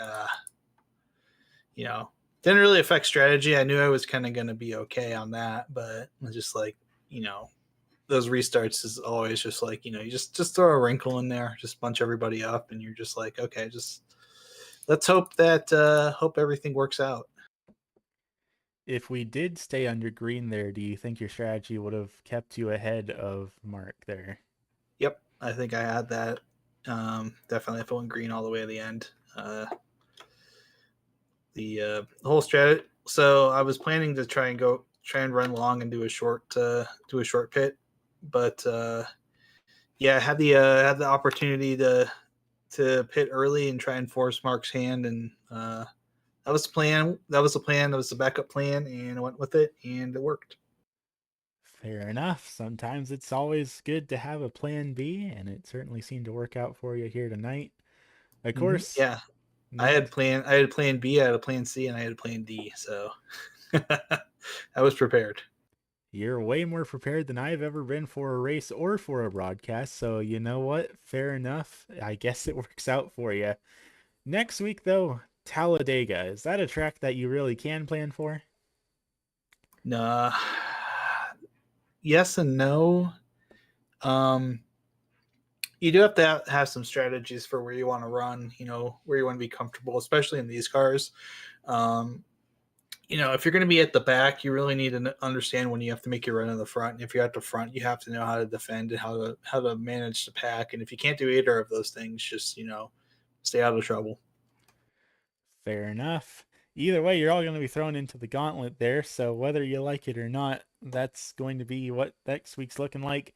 you know, didn't really affect strategy. I knew I was kind of going to be okay on that, but I was just like, you know, those restarts is always just like, you just throw a wrinkle in there, just bunch everybody up, and you're just like, okay, just let's hope that hope everything works out. If we did stay under green there, do you think your strategy would have kept you ahead of Mark there? Yep, I think I had that. Definitely, if I went green all the way to the end. The whole strategy. So I was planning to try and run long and do a short pit, but yeah, I had the opportunity to pit early and try and force Mark's hand, and that was the plan. That was the plan. That was the backup plan, and I went with it, and it worked. Fair enough. Sometimes it's always good to have a plan B, and it certainly seemed to work out for you here tonight. Of course, Yeah, next, I had plan B, I had a plan C, and I had a plan D. So I was prepared. you're way more prepared than I've ever been for a race or for a broadcast, so you know what? Fair enough. I guess it works out for you. Next week, though, Talladega. Is that a track that you really can plan for? Nah, yes and no. Um, you do have to have some strategies for where you want to run. You know, where you want to be comfortable, especially in these cars. Um, if you're going to be at the back, you really need to understand when you have to make your run in the front. And if you're at the front, you have to know how to defend and how to manage the pack. And if you can't do either of those things, just stay out of trouble. Fair enough. Either way, you're all going to be thrown into the gauntlet there, so whether you like it or not, that's going to be what next week's looking like.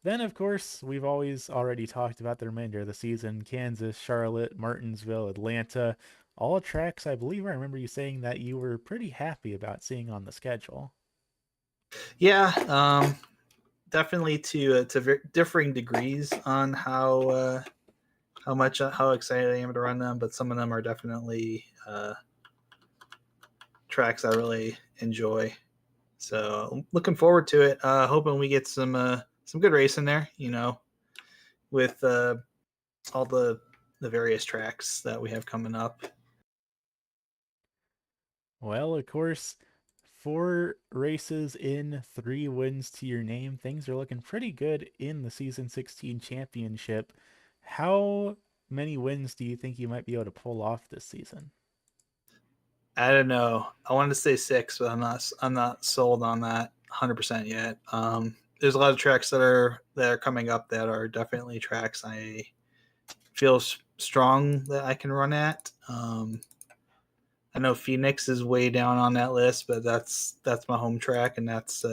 Then, of course, we've already talked about the remainder of the season: Kansas, Charlotte, Martinsville, Atlanta. All tracks I believe I remember you saying that you were pretty happy about seeing on the schedule. Yeah, definitely to differing degrees on how excited I am to run them, but some of them are definitely tracks I really enjoy. So I'm looking forward to it. Hoping we get some good racing there. With all the various tracks that we have coming up. Well, of course, 4 races in, 3 wins to your name. Things are looking pretty good in the Season 16 championship. How many wins do you think you might be able to pull off this season? I don't know. I wanted to say 6, but I'm not sold on that 100% yet. There's a lot of tracks that are coming up that are definitely tracks I feel strong that I can run at. I know Phoenix is way down on that list, but that's my home track, and that's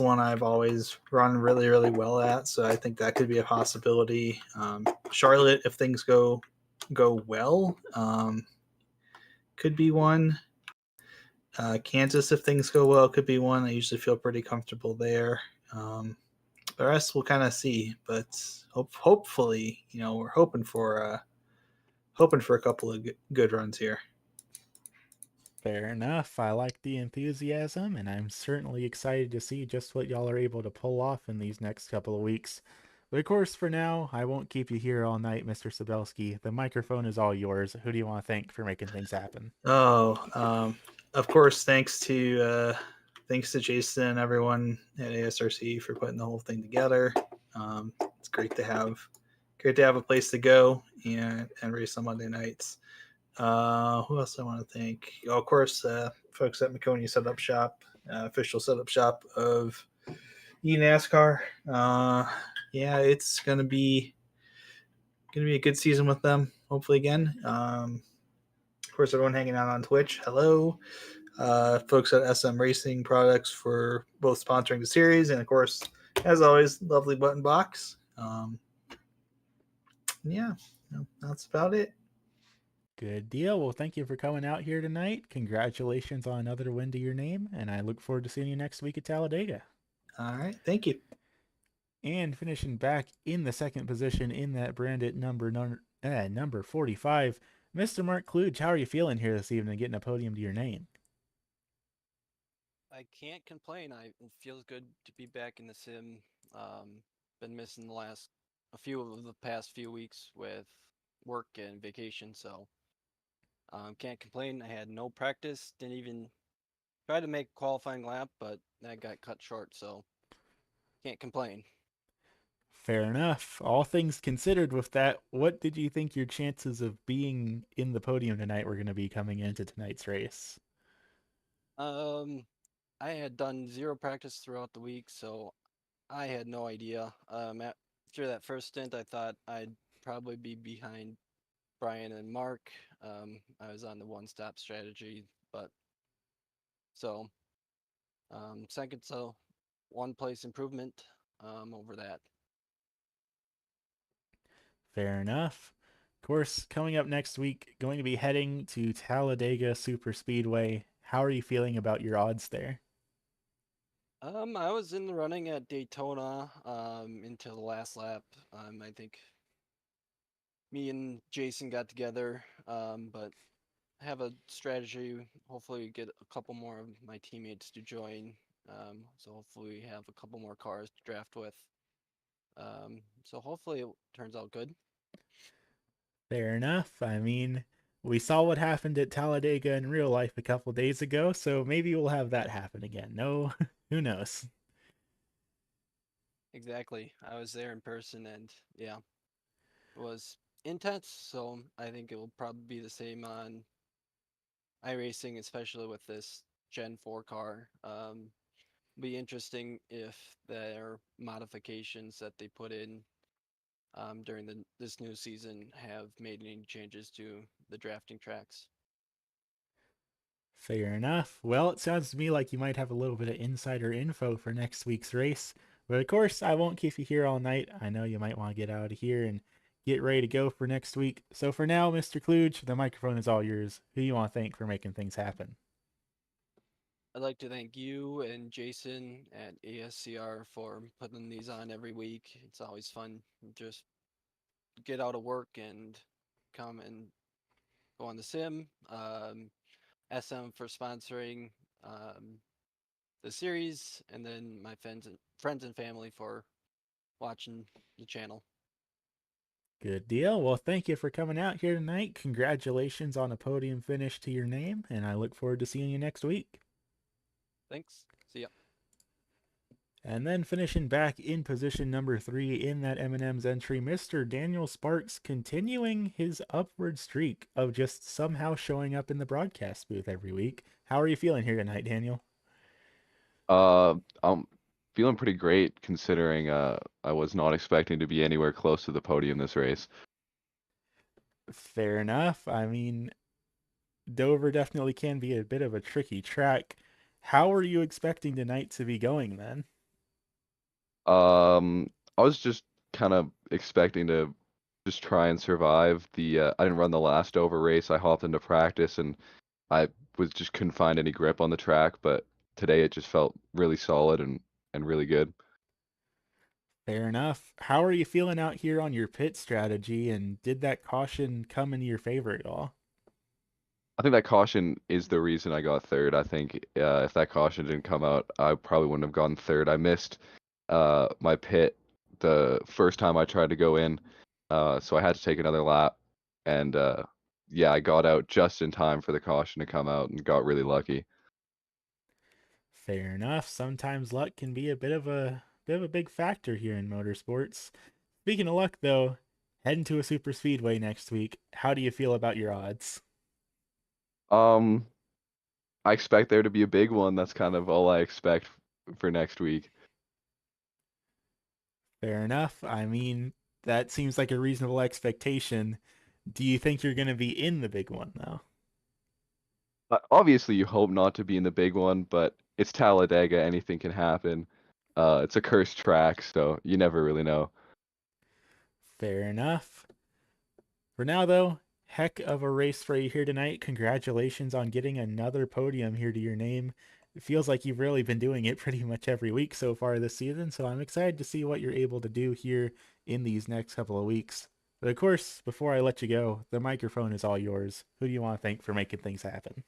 one I've always run really really well at. So I think that could be a possibility. Charlotte, if things go well, could be one. Kansas, if things go well, could be one. I usually feel pretty comfortable there. The rest we'll kind of see, but hopefully, we're hoping for a couple of good runs here. Fair enough. I like the enthusiasm, and I'm certainly excited to see just what y'all are able to pull off in these next couple of weeks. But of course, for now, I won't keep you here all night, Mr. Sabelski. The microphone is all yours. Who do you want to thank for making things happen? Oh, of course, thanks to Jason and everyone at ASRC for putting the whole thing together. It's great to have a place to go and race on Monday nights. Who else I want to thank? Oh, of course, folks at McConey Setup Shop, official setup shop of eNASCAR. Yeah, it's gonna be a good season with them. Hopefully again. Of course, everyone hanging out on Twitch. Hello, folks at SM Racing Products for both sponsoring the series, and of course, as always, lovely button box. Yeah, that's about it. Good deal. Well, thank you for coming out here tonight. Congratulations on another win to your name, and I look forward to seeing you next week at Talladega. All right, thank you. And finishing back in the second position in that branded number 45, Mr. Mark Kluge. How are you feeling here this evening, getting a podium to your name? I can't complain. It feels good to be back in the sim. Um, been missing a few of the past few weeks with work and vacation, so can't complain. I had no practice. Didn't even try to make a qualifying lap, but that got cut short, so can't complain. Fair enough. All things considered with that, what did you think your chances of being in the podium tonight were going to be coming into tonight's race? Um, I had done zero practice throughout the week, so I had no idea. After that first stint, I thought I'd probably be behind Brian and Mark. I was on the one-stop strategy, but so second, so one place improvement over that. Fair enough. Of course, coming up next week, going to be heading to Talladega Super Speedway. How are you feeling about your odds there? I was in the running at Daytona into the last lap. I think me and Jason got together, but have a strategy. Hopefully, get a couple more of my teammates to join. So hopefully, we have a couple more cars to draft with. So hopefully, it turns out good. Fair enough. I mean, we saw what happened at Talladega in real life a couple days ago, so maybe we'll have that happen again. No, who knows? Exactly. I was there in person, and yeah, it was intense. So I think it will probably be the same on iRacing, especially with this Gen 4 car. Be interesting if their modifications that they put in during this new season have made any changes to the drafting tracks. Fair enough. Well, it sounds to me like you might have a little bit of insider info for next week's race. But of course, I won't keep you here all night. I know you might want to get out of here and get ready to go for next week. So for now, Mr. Kluge, the microphone is all yours. Who do you want to thank for making things happen? I'd like to thank you and Jason at ASCR for putting these on every week. It's always fun. Just get out of work and come and go on the sim. SM for sponsoring the series, and then my friends and family for watching the channel. Good deal. Well, thank you for coming out here tonight. Congratulations on a podium finish to your name, and I look forward to seeing you next week. Thanks. See ya. And then finishing back in position number 3 in that M&M's entry, Mr. Daniel Sparks continuing his upward streak of just somehow showing up in the broadcast booth every week. How are you feeling here tonight, Daniel? I'm feeling pretty great considering I was not expecting to be anywhere close to the podium this race. Fair enough. I mean, Dover definitely can be a bit of a tricky track. How are you expecting tonight to be going then? I was just kind of expecting to just try and survive the I didn't run the last Dover race. I hopped into practice and I was just couldn't find any grip on the track, but today it just felt really solid and really good. Fair enough. How are you feeling out here on your pit strategy, and did that caution come into your favor at all? I think that caution is the reason I got third. I think if that caution didn't come out, I probably wouldn't have gone third. I missed my pit the first time I tried to go in, so I had to take another lap. And yeah, I got out just in time for the caution to come out and got really lucky. Fair enough. Sometimes luck can be a bit of a big factor here in motorsports. Speaking of luck though, heading to a super speedway next week, how do you feel about your odds? Um, I expect there to be a big one. That's kind of all I expect for next week. Fair enough. I mean, that seems like a reasonable expectation. Do you think you're going to be in the big one though? Obviously, you hope not to be in the big one, but it's Talladega. Anything can happen. It's a cursed track, so you never really know. Fair enough. For now, though, heck of a race for you here tonight. Congratulations on getting another podium here to your name. It feels like you've really been doing it pretty much every week so far this season, so I'm excited to see what you're able to do here in these next couple of weeks. But of course, before I let you go, the microphone is all yours. Who do you want to thank for making things happen?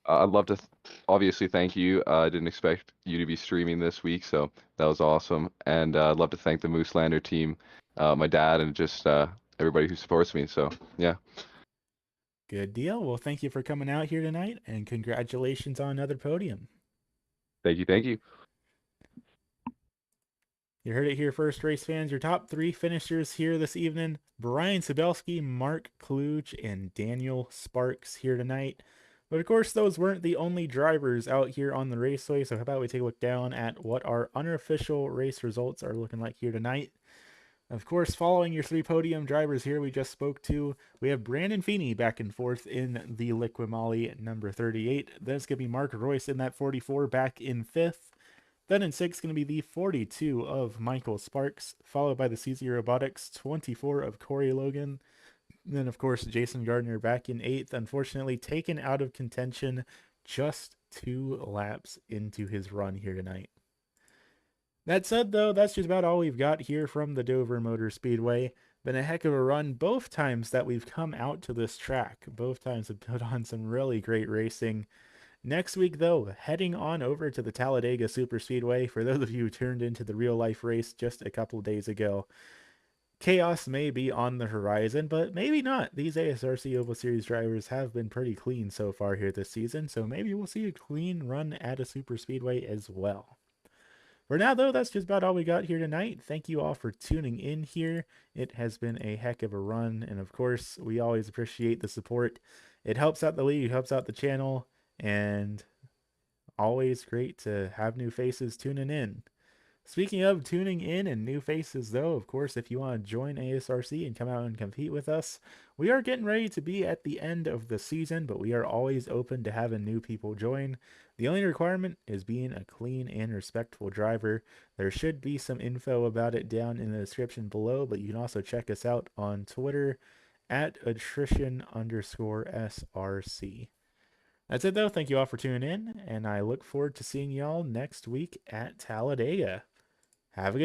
I'd love to obviously thank you. I didn't expect you to be streaming this week, so that was awesome. And I'd love to thank the Moose Lander team, my dad, and just everybody who supports me. So yeah, Good deal. Well, thank you for coming out here tonight, and congratulations on another podium. thank you, thank you. You heard it here first, race fans. Your top 3 finishers here this evening: Brian Sabelski, Mark Kluge, and Daniel Sparks here tonight. But of course, those weren't the only drivers out here on the raceway, so how about we take a look down at what our unofficial race results are looking like here tonight. Of course, following your 3 podium drivers here we just spoke to, we have Brandon Feeney back and forth in the Liqui number 38. Then it's going to be Mark Royce in that 44 back in 5th. Then in 6th going to be the 42 of Michael Sparks, followed by the CZ Robotics 24 of Corey Logan. Then, of course, Jason Gardner back in 8th, unfortunately taken out of contention just 2 laps into his run here tonight. That said, though, that's just about all we've got here from the Dover Motor Speedway. Been a heck of a run both times that we've come out to this track. Both times have put on some really great racing. Next week, though, heading on over to the Talladega Superspeedway. For those of you who turned into the real-life race just a couple days ago, chaos may be on the horizon, but maybe not. These ASRC Oval Series drivers have been pretty clean so far here this season, so maybe we'll see a clean run at a Superspeedway as well. For now, though, that's just about all we got here tonight. Thank you all for tuning in here. It has been a heck of a run, and of course, we always appreciate the support. It helps out the league, it helps out the channel, and always great to have new faces tuning in. Speaking of tuning in and new faces, though, of course, if you want to join ASRC and come out and compete with us, we are getting ready to be at the end of the season, but we are always open to having new people join. The only requirement is being a clean and respectful driver. There should be some info about it down in the description below, but you can also check us out on Twitter at attrition_SRC. That's it, though. Thank you all for tuning in, and I look forward to seeing y'all next week at Talladega. Have a good